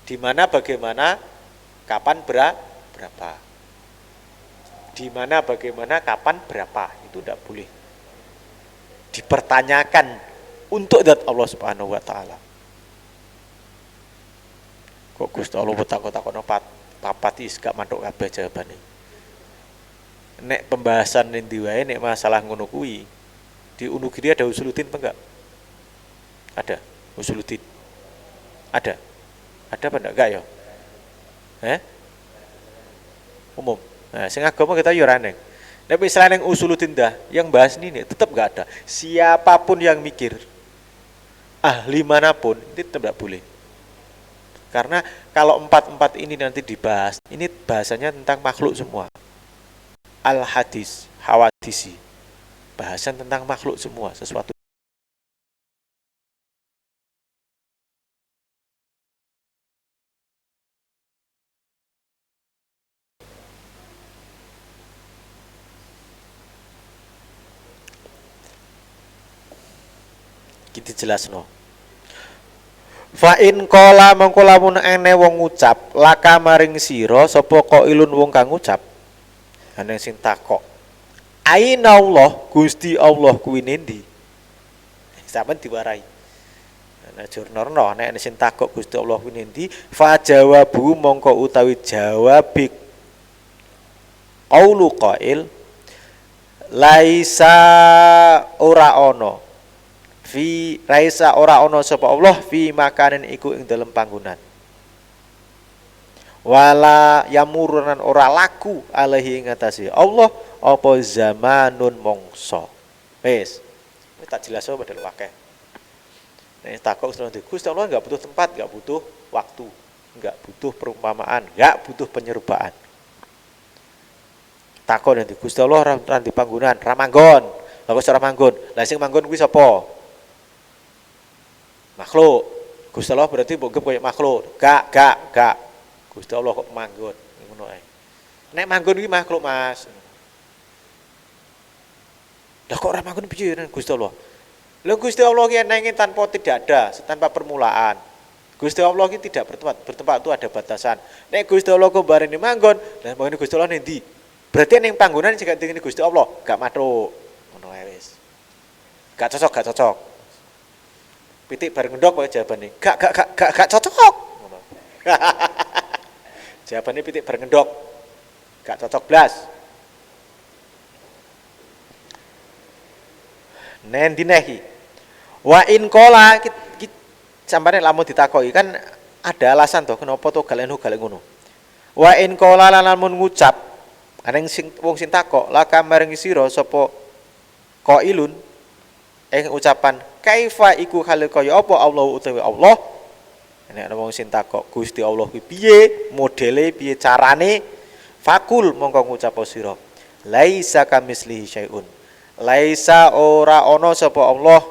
di mana, bagaimana, kapan, berapa. Di mana, bagaimana, kapan, berapa. Itu tidak boleh dipertanyakan untuk zat Allah Subhanahu wa taala. Kok Gusti Allah takon-takono papat is gak mantuk kabeh jawabane. Nek pembahasan endi wae nek masalah ngono kuwi, di Unugiri ada usuluddin apa enggak? Ada usuluddin. Ada. Ada apa enggak ya? Umum. Nah, sing agama kita yo ora neng. Nek misalnya yang usuluddin dah, yang bahas ini tetap enggak ada. Siapapun yang mikir, ahli manapun, itu tetap tidak boleh. Karena kalau 4 ini nanti dibahas, ini bahasanya tentang makhluk semua. Al-hadis, hawadisi, bahasan tentang makhluk semua, sesuatu. Kita jelas no. Fa in qala mongko lamun ene wong ngucap laka maring sira sapa qailun wong kang ngucap ana sing takok aina Allah Gusti Allah kuwi nendi sampean diwarai ana jurnorno nek sing takok Gusti Allah kuwi nendi fa jawabu mongko utawi jawab qaulu qail laisa ora ana fi raisa ora ana sapa Allah fi makanin iku ing dalem panggonan wala yamurunan ora laku alaihi ing atase Allah apa zamanun mongso wis tak jelas wae padahal akeh nek takok Gusti Allah enggak butuh tempat enggak butuh waktu enggak butuh perumpamaan enggak butuh penyerupaan takok nanti Gusti Allah ora di panggonan ra manggon lha kok ora manggon lha sing manggon kuwi sapa makhluk. Gusti Allah berarti mbok koyo makhluk. Gak. Gusti Allah kok manggon ngono ae. Nek manggon iki makhluk, Mas. Lah kok ora manggon piye Gusti Allah? Lha Gusti Allah ki enenge tanpa tidak ada, tanpa permulaan. Gusti Allah ki tidak bertempat itu ada batasan. Nek Gusti Allah kok bareng manggon, lah manggon Gusti Allah nendi? Berarti ning panggonan sing gak dingene Gusti Allah, gak matruk. Ngono ae wis. Gak cocok. Pitik bareng ngendok wae jawabane. Gak cocok. Ngono. Jawabane pitik bareng ngendok. Gak cocok blas. Nendinehi. Wa in qala sampane lamun ditakoki kan ada alasan toh kenapa to galen ngono. Wa in qala lamun ngucap aneng sing wong sing takok laka maring sira sapa qailun ing ucapan kaifa iku hale kaya apa Allah utawi Allah nek ana wong sing takok Gusti Allah kuwi piye modele piye carane fakul mongko ngucap sira laisa kamislihi syai'un laisa ora ana sapa Allah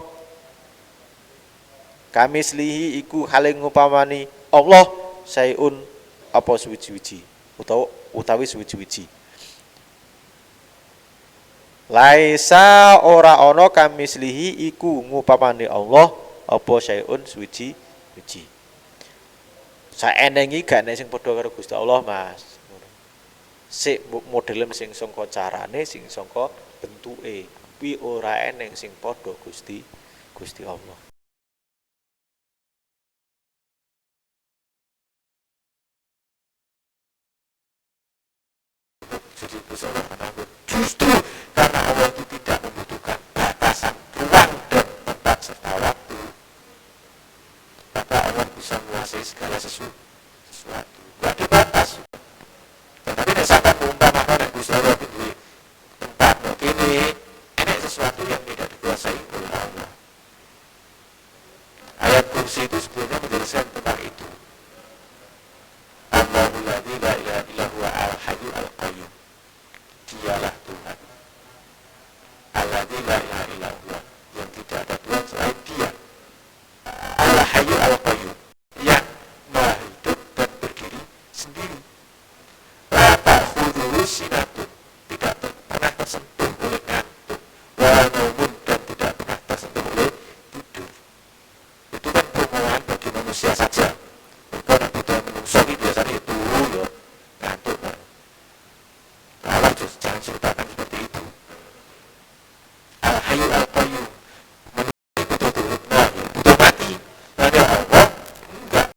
kamislihi iku hale ngupamani Allah syai'un apa suwi-wiji utawi suwi-wiji Laisa ora ana kamislihi iku ngupamane Allah apa syai'un suci. Saenengi gak nek sing padha karo Gusti Allah, Mas. Sik modele sing sangka carane, sing sangka bentuke. Kuwi ora eneng sing padha Gusti Allah. Justru karena Allah itu tidak membutuhkan batasan ruang dan tempat serta waktu, maka Allah bisa menguasai segala sesuatu. Gak ada batas. Tetapi nek sampean umpamakan nek Gusti Allah itu duwe tempat begini, enek sesuatu yang tidak dikuasai oleh Allah. Ayat kursi itu sebenarnya menjelaskan tentang itu. Allahul ladzi la ilaha illa huwa al-hayyul al-qayyum. Dialah Tuhan. Alladzi la ilaha illa huwa, yang tidak ada Tuhan selain Dia. Al-hayyul al-qayyum, yang maha hidup dan berdiri sendiri. La ta'khudhuhu sinatun, tidak pernah tersentuh oleh ngantuk. Wa naumun, dan tidak pernah tersentuh oleh tidur. Itu kan perumpamaan bagi manusia saja. Kalau nak butuh manusia ini biasanya turu ya ngantuk. Allah jangan ceritakan seperti itu. Al-hayyul al-qayyum, manusia butuh turut, nah ya butuh mati. Nah dia Allah enggak.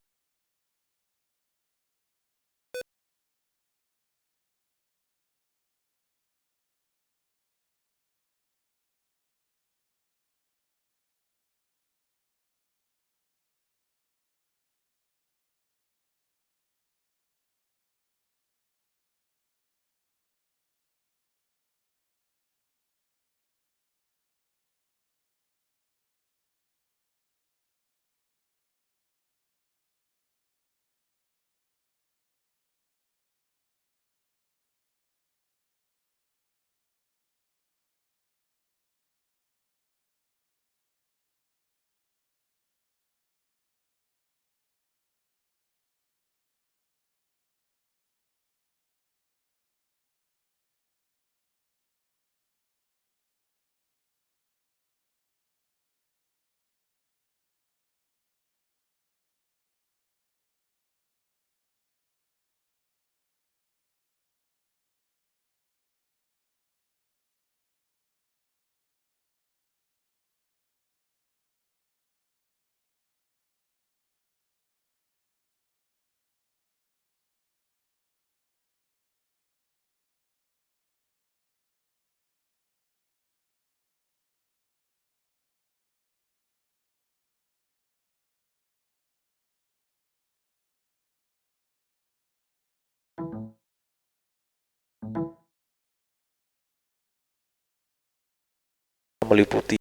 Meliputi.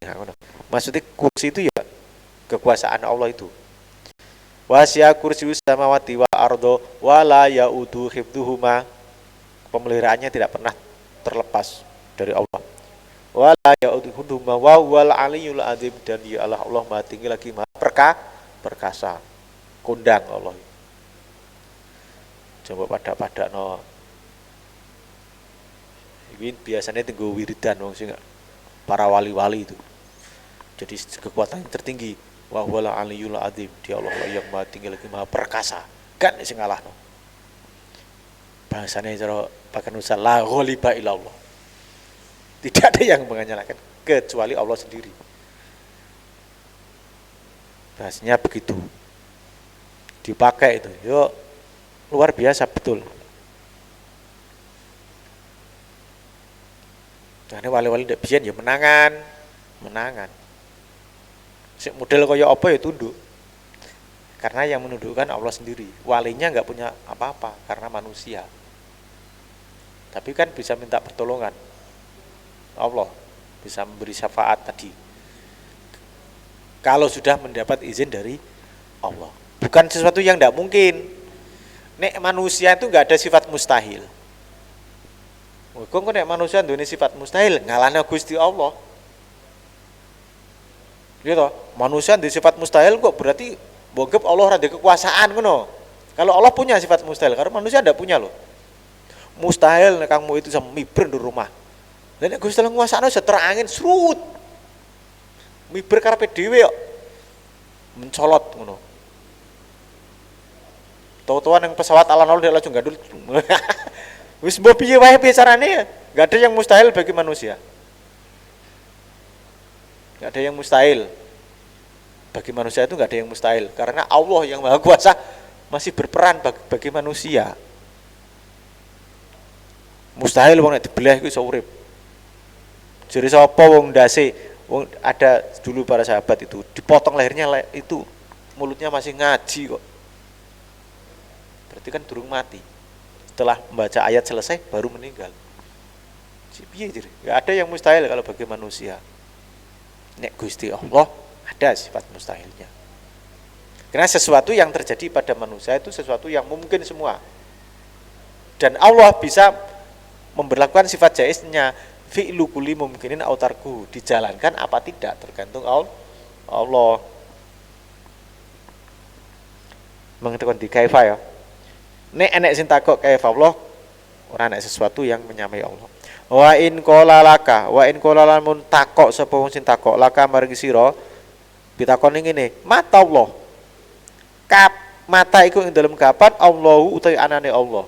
Maksudnya kursi itu ya kekuasaan Allah itu. Wasya kursius samawati wal ardo wala yaudu hifdzuhuma, pemeliharaannya tidak pernah terlepas dari Allah. Wala yaudu hifdzuhuma wa wal aliyul azim, dan ya Allah Maha tinggi lagi Maha perkasa. Kondang Allah. Coba pada no. Ini biasanya tunggu wiridan wong sing para wali-wali itu. Jadi kekuatan yang tertinggi. Wa huwal aliyul azim, dia Allah yang Maha tinggi lagi Maha perkasa. Kan sing ngalahno. Bahasane cara pakai nusa la ghaliba illallah. Tidak ada yang mengalahkan kecuali Allah sendiri. Bahasanya begitu. Dipakai itu. Yo luar biasa betul. Karena wali-wali ndak biyen ya menangan. Sik model kaya apa ya tunduk. Karena yang menundukkan Allah sendiri. Walinya nggak punya apa-apa karena manusia. Tapi kan bisa minta pertolongan. Allah bisa memberi syafaat tadi. Kalau sudah mendapat izin dari Allah. Bukan sesuatu yang tidak mungkin. Nek manusia itu nggak ada sifat mustahil. Kok nek manusia duwe sifat mustahil ngalahno Gusti Allah. Gitu. Manusia di sifat mustahil kok berarti bogep Allah ada kekuasaan ngono. Kalau Allah punya sifat mustahil, karena manusia tidak punya loh. Mustahil nek kamu itu sama mibren di rumah. Lah nek Gusti Allah nguasakno seter angin srut. Miber karepe dhewe kok. Mencolot ngono. Tahu-tahuan yang pesawat alon-alon dia langsung gandul. Wis mbok piye wae carane, enggak ada yang mustahil bagi manusia. Enggak ada yang mustahil. Bagi manusia itu enggak ada yang mustahil karena Allah yang Maha Kuasa masih berperan bagi manusia. Mustahil wong nek dibelah iku iso urip. Jare sapa wong ndase, wong ada dulu para sahabat itu dipotong lehernya itu mulutnya masih ngaji kok. Berarti kan durung mati. Setelah membaca ayat selesai baru meninggal. Piye jadi? Enggak ada yang mustahil kalau bagi manusia. Nek Gusti Allah ada sifat mustahilnya. Karena sesuatu yang terjadi pada manusia itu sesuatu yang mungkin semua. Dan Allah bisa memberlakukan sifat jaiznya fi'lu kulli mumkinin autarku, dijalankan apa tidak tergantung Allah. Mengetahui di kaifa ya. Nek enek sing takok kaifa Allah, ora enek sesuatu yang menyamai Allah. Wa in qala laka, wa in qala lamun takok sapa wong sing takok laka maring sira pitakone ngene, mata Allah. Mata iku ing dalem kapan Allahu utawi anane Allah.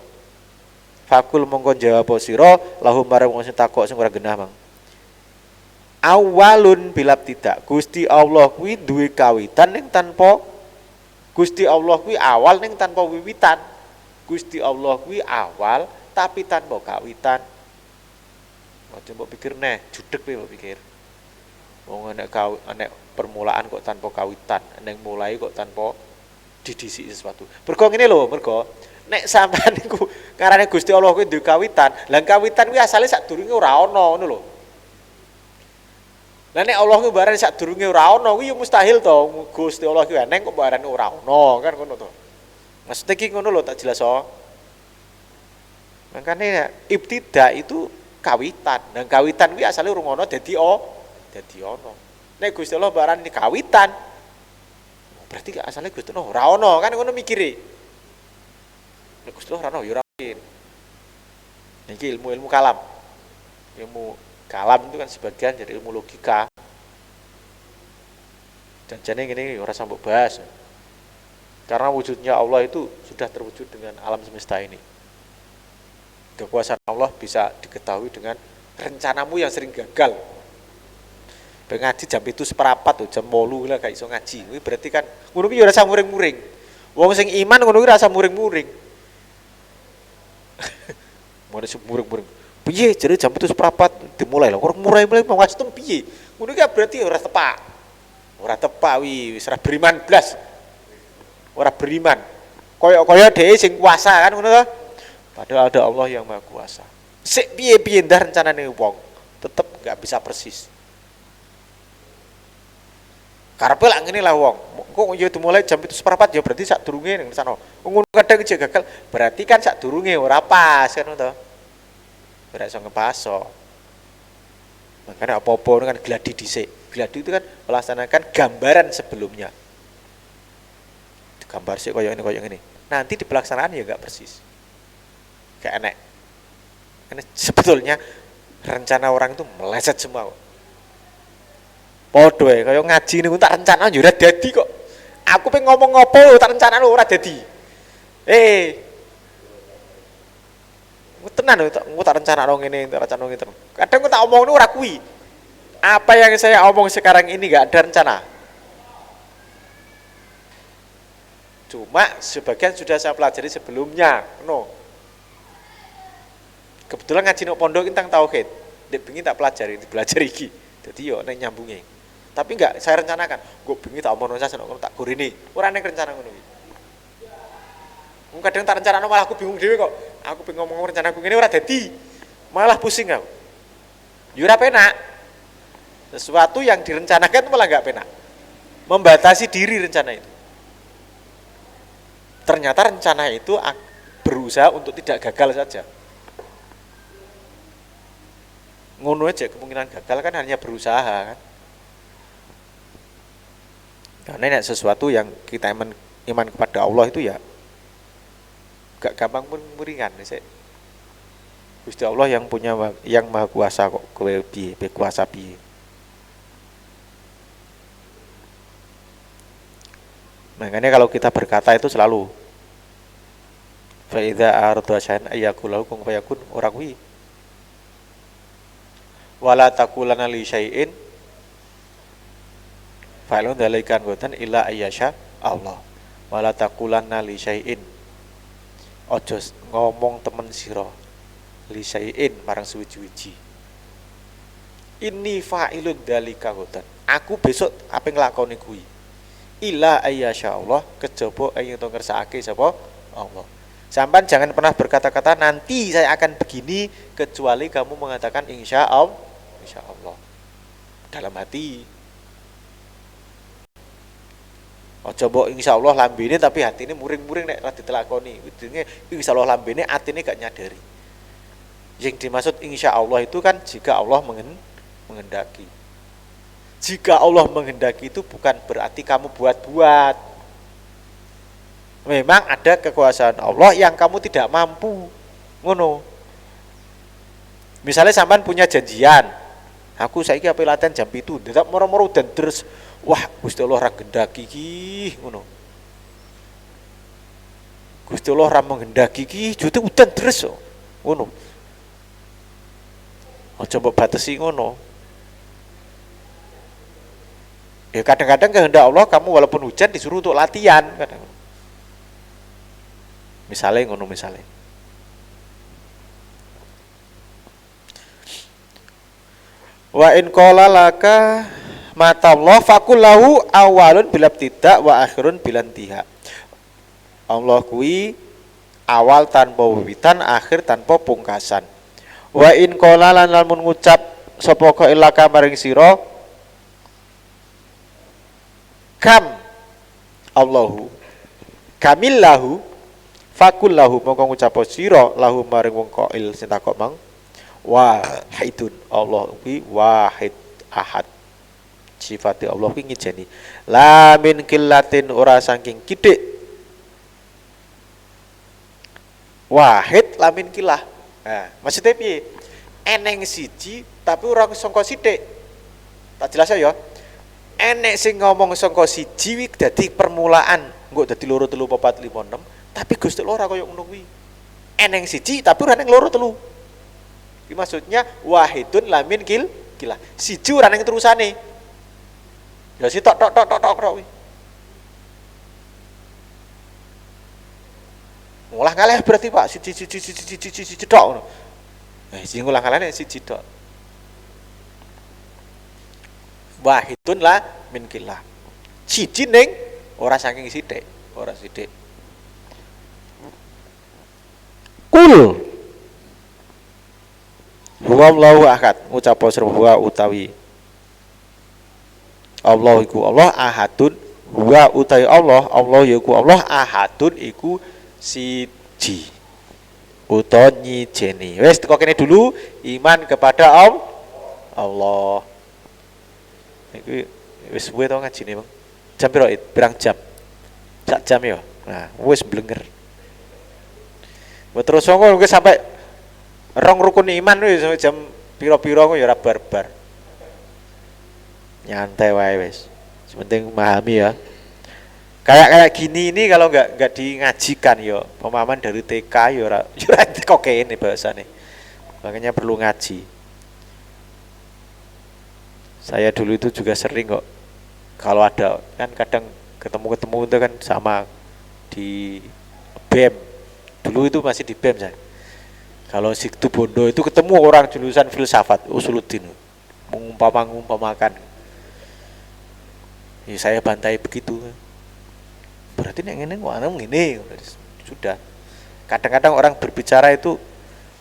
Fakul mongko jawab sira lahum marang wong sing takok sing ora genah mang. Awalun bilab tidak. Gusti Allah kuwi duwe kawitan ning tanpa Gusti Allah kuwi awal ning tanpa wiwitan. Gusti Allah kuwi awal tapi tanpa kawitan. Aja mbok pikir neh, judeg kowe mbok pikir. Wong enek permulaan kok tanpa kawitan, nek mulai kok tanpa didhisiki sesuatu. Mergo ngene lho, mergo nek sampean niku karane Gusti Allah kuwi duwe kawitan, lah kawitan kuwi asale sadurunge ora ana ngono lho. Lah nek Allah kuwi barane sadurunge ora ana kuwi ya mustahil to. Gusti Allah kuwi eneng kok barane ora ana, kan ngono to. Maksudnya iki ngono lho tak jelas oh. Makanya ibtida itu kawitan. Dan kawitan kuwi asale urung ana dadi ana. Nek Gusti Allah barane kawitan berarti asalnya Gusti Allah ora ana, kan ngono mikire. Nek Gusti Allah ora ana ya ora mungkin. Niki ilmu kalam. Ilmu kalam itu kan sebagian dari ilmu logika. Dan jane ngene ora sambok bahas. Karena wujudnya Allah itu sudah terwujud dengan alam semesta ini. Kekuasaan Allah bisa diketahui dengan rencanamu yang sering gagal. Ngaji jam itu seperapat jam 8 lah gak iso ngaji. Kuwi berarti kan ngono ki ya rasa muring-muring. Wong sing iman ngono ki rasa muring-muring. Mau muring-muring. Piye jare jam itu seperapat dimulai lho. Orang mulai-mulai mau wastem piye? Ngono ki berarti ora tepak. Ora tepak wis ora beriman blas. Ora beriman. Kaya-kaya dhewe sing kuasa kan ngono to. Padahal ada Allah yang Maha Kuasa. Sik piye-piye ndah rencanane wong, tetep enggak bisa persis. Karepe lak ngene lah wong. Kok ya dimulai jam itu seperempat ya berarti sak durunge ning sana. Ngono kadang aja gagal. Berarti kan sak durunge ora pas kan to. Ora iso ngepaso. Makanya apa-apa kan gladi dhisik. Gladi itu kan melaksanakan gambaran sebelumnya. Gambar sik koyo ngene. Nanti di pelaksanaan ya enggak persis. Kayak enek. Karena sebetulnya rencana orang itu meleset semua. Podo kaya ngaji niku tak rencana yo ora dadi kok. Aku pengen ngomong ngopo tak rencana ora dadi. Tenan aku tak rencana ngene, tak rencana ngene. Kadang aku tak omongno ora kuwi. Apa yang saya omong sekarang ini enggak ada rencana. Cuma sebagian sudah saya pelajari sebelumnya, no. Kebetulan ngaji nang pondok tentang tauhid. Dek bengi tak pelajari iki. Dadi yo nek nyambunge. Tapi enggak saya rencanakan. Gue bengi tak omongno saya tak gorene. Ora nek rencana ngono iki. Wong kadang tak rencanano malah aku bingung dhewe kok. Aku pengen ngomong rencanaku ngene ora dadi. Malah pusing aku. Yo ora penak. Sesuatu yang direncanakan itu malah enggak penak. Membatasi diri rencana itu. Ternyata rencana itu berusaha untuk tidak gagal saja. Ngono aja kemungkinan gagal kan hanya berusaha kan. Karena sesuatu yang kita iman kepada Allah itu ya gak gampang muringan sih. Gusti Allah yang punya, yang maha kuasa kok, kowe piye, kuasa piye. Makanya kalau kita berkata itu selalu fa idza arada syai'an ayakulahu kun fayakun, ora kuwi. Wala taqulanna li syai'in fa'alun dzalika gotan illa ayyasha Allah. Wala taqulanna li syai'in, ojo ngomong temen sira li syai'in marang suwi-wiji. Ini fa'ilun dzalika gotan, aku besok apa nglakoni kuwi. Illa ayyasha Allah, kejaba ing to ngersakake sapa Allah. Sampai jangan pernah berkata-kata nanti saya akan begini kecuali kamu mengatakan insya Allah. Insya Allah dalam hati. Ojo mbok insya Allah lambene tapi hatine muring-muring nek ora ditelakoni. Wedine insya Allah lambene atine gak nyadari. Yang dimaksud insya Allah itu kan jika Allah menghendaki. Jika Allah menghendaki itu bukan berarti kamu buat-buat. Memang ada kekuasaan Allah yang kamu tidak mampu. Ngono. Misalnya sampean punya janjian, aku saiki ape latihan jam 7, tetap moro-moro dan terus wah Gusti Allah ra gendaki iki ngono. Gusti Allah ra menghendaki iki jute udan terus ngono. Aja mbok batesi ngono. Ya kadang-kadang kehendak Allah kamu walaupun hujan disuruh untuk latihan kadang. Misalnya ngono misalnya. Wa in qala laka mata Allah faqul lahu awalun bil ibtida wa akhirun bil intiha. Allah kuwi awal tanpa wiwitan, akhir tanpa pungkasan. Wa in qala lan lamun ngucap sapa ka ilaka maring sira kam Allahu kamillahu fakul lahu mongko ngucap sira lahu maring wong qail sing takok mang wahidun Allah kuwi wahid ahad. Sifate Allah kuwi ngijeni la min qillatin ora saking kidik. Wahid la min qillah. Nah, maksudnya piye? Eneng siji tapi ora sangka sithik. Tak jelas ya. Enek sing ngomong sangka siji wi dadi permulaan, engko dadi 2 3 4 5 6, tapi Gusti Allah ora kaya ngono kuwi. Eneng siji tapi ora ning 2 3. Iki maksudnya wahidun lamin kilah. Siji ora ning terusane. Ya si tok kuwi. Ngulah ngalih berarti Pak, siji tok ngono. Sing ngulah ngalih nek siji tok. Wahidun la min kilah. Siji ning ora saking sithik, ora sithik. Kul huwallahu ahad, ngucap huwa utawi Allah iku Allah ahadun, huwa utawi Allah yaiku Allah ahadun iku siji utawa nyijeni. Wis teko kene dulu, iman kepada Allah. Iki wis suwe to ngajine, Bang. Jam piro? Pirang jam? Sak jam ya. Nah, wis blenger. Terus ngono kuwi sampai rong rukun iman wis jam piro-piro kok ya ora barbar. Nyantai wae wis. Sepenting memahami ya. Kayak gini ini kalau enggak dingajikan ya, pemahaman dari TK ya ora kok kene bahasane. Makanya perlu ngaji. Saya dulu itu juga sering kok kalau ada kan kadang ketemu itu kan sama di BEM. Dulu itu masih di BEM saya. Kalau Situ Bondo itu ketemu orang jurusan filsafat Usuluddin mengumpamakan. Ya saya bantai begitu. Berarti nek ngene kok ana ngene. Sudah. Kadang-kadang orang berbicara itu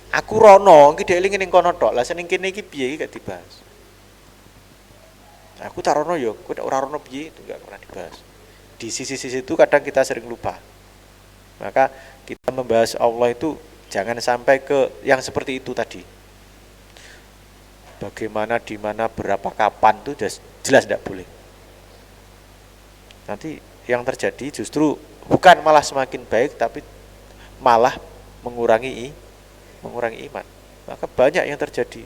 aku rono iki dhek eling ning kono tok. Lah seneng kene iki piye iki gak dibahas. Aku tarono yo, aku ora rono piye itu enggak pernah dibahas. Di sisi-sisi itu kadang kita sering lupa. Maka kita membahas Allah itu jangan sampai ke yang seperti itu tadi. Bagaimana, di mana, berapa, kapan itu jelas tidak boleh. Nanti yang terjadi justru bukan malah semakin baik tapi malah mengurangi iman. Maka banyak yang terjadi.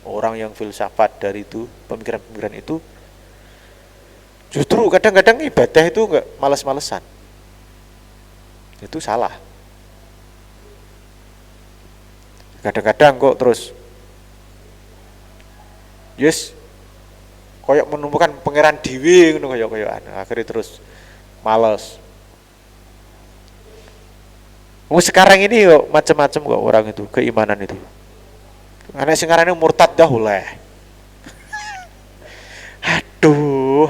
Orang yang filsafat dari itu, pemikiran-pemikiran itu, justru kadang-kadang ibadah itu enggak malas-malesan. Itu salah. Kadang-kadang kok terus yes koyok menemukan pangeran dhewe ngono koyok-koyokan. Akhirnya terus males. Sekarang ini kok macam-macam kok orang itu, keimanan itu. Anak sekarang ini murtad dah oleh. Aduh.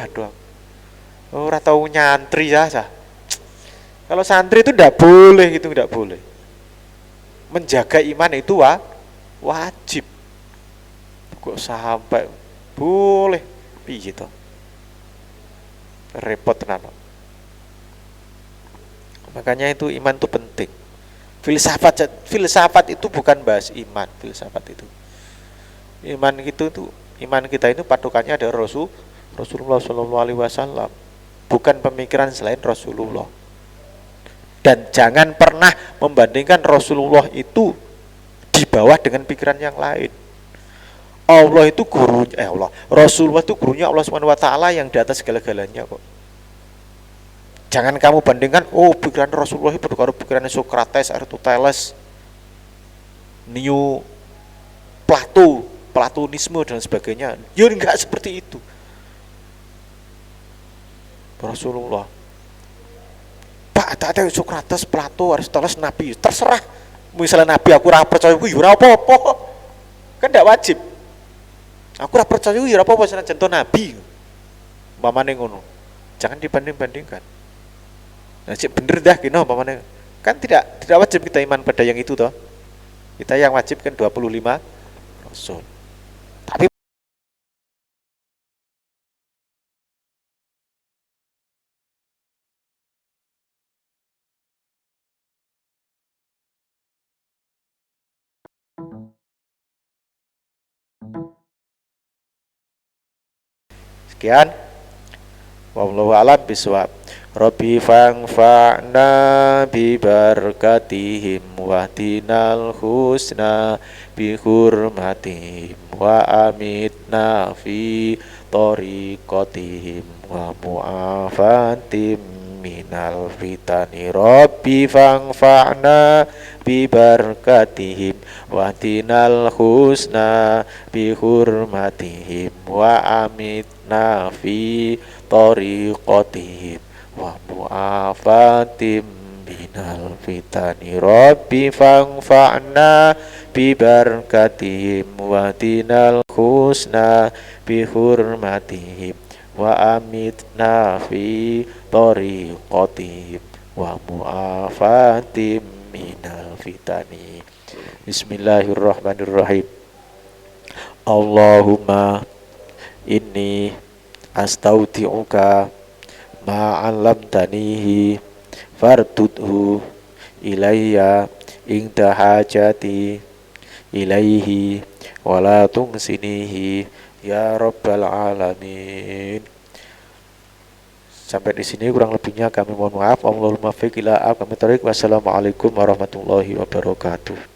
Ora tahu nyantri ya, sah. Kalau santri itu tidak boleh gitu, tidak boleh. Menjaga iman itu wajib. Kok sampai boleh piye to? Repot tenan. Makanya itu iman itu penting. Filsafat itu bukan bahas iman, filsafat itu. Iman kita itu patokannya ada Rasulullah Shallallahu Alaihi Wasallam, bukan pemikiran selain Rasulullah. Dan jangan pernah membandingkan Rasulullah itu di bawah dengan pikiran yang lain. Allah itu gurunya Rasulullah itu gurunya Allah Subhanahu wa taala yang di atas segala-galanya kok. Jangan kamu bandingkan, pikiran Rasulullah itu karo pikiran Sokrates, Aristoteles, Platonisme dan sebagainya. Ya enggak seperti itu. Rasulullah. Pak, tak ada Sokrates, Plato, Aristoteles, Nabi. Terserah. Misalnya Nabi aku ora percaya kuwi ora apa-apa. Kan enggak wajib. Aku ora percaya kuwi ora apa-apa senajan Nabi. Umpamane ngono. Jangan dibanding-bandingkan. Nah, cik bener dah gino umpamanya. Kan tidak wajib kita iman pada yang itu toh. Kita yang wajib kan 25 Rasul. Tapi sekian. Wallahu a'lam bishawab. Rabbi fa'na bi barakatihim wa dinal husna bi hurmatihim wa amitna fi tariqatihim wa mu'afatim minal fitani. Rabbi fa'na bi barakatihim wa dinal husna bi hurmatihim wa amitna fi tariqatihim wa mu'afatim binal fitani. Rabbi fa'na bi barakatihim wa dinal husna bi hurmatihim wa amitna fi tariqatihim wa mu'afatim minal fitani. Bismillahirrahmanirrahim. Allahumma inni astaudi'uka ma'alamtanihi fardudhu ilayya inda hajati ilaihi wala tungsinihi ya rabbal alamin. Sampai di sini kurang lebihnya kami mohon maaf. Allahumma fiq ila aqwamit thoriq. Wassalamualaikum warahmatullahi wabarakatuh.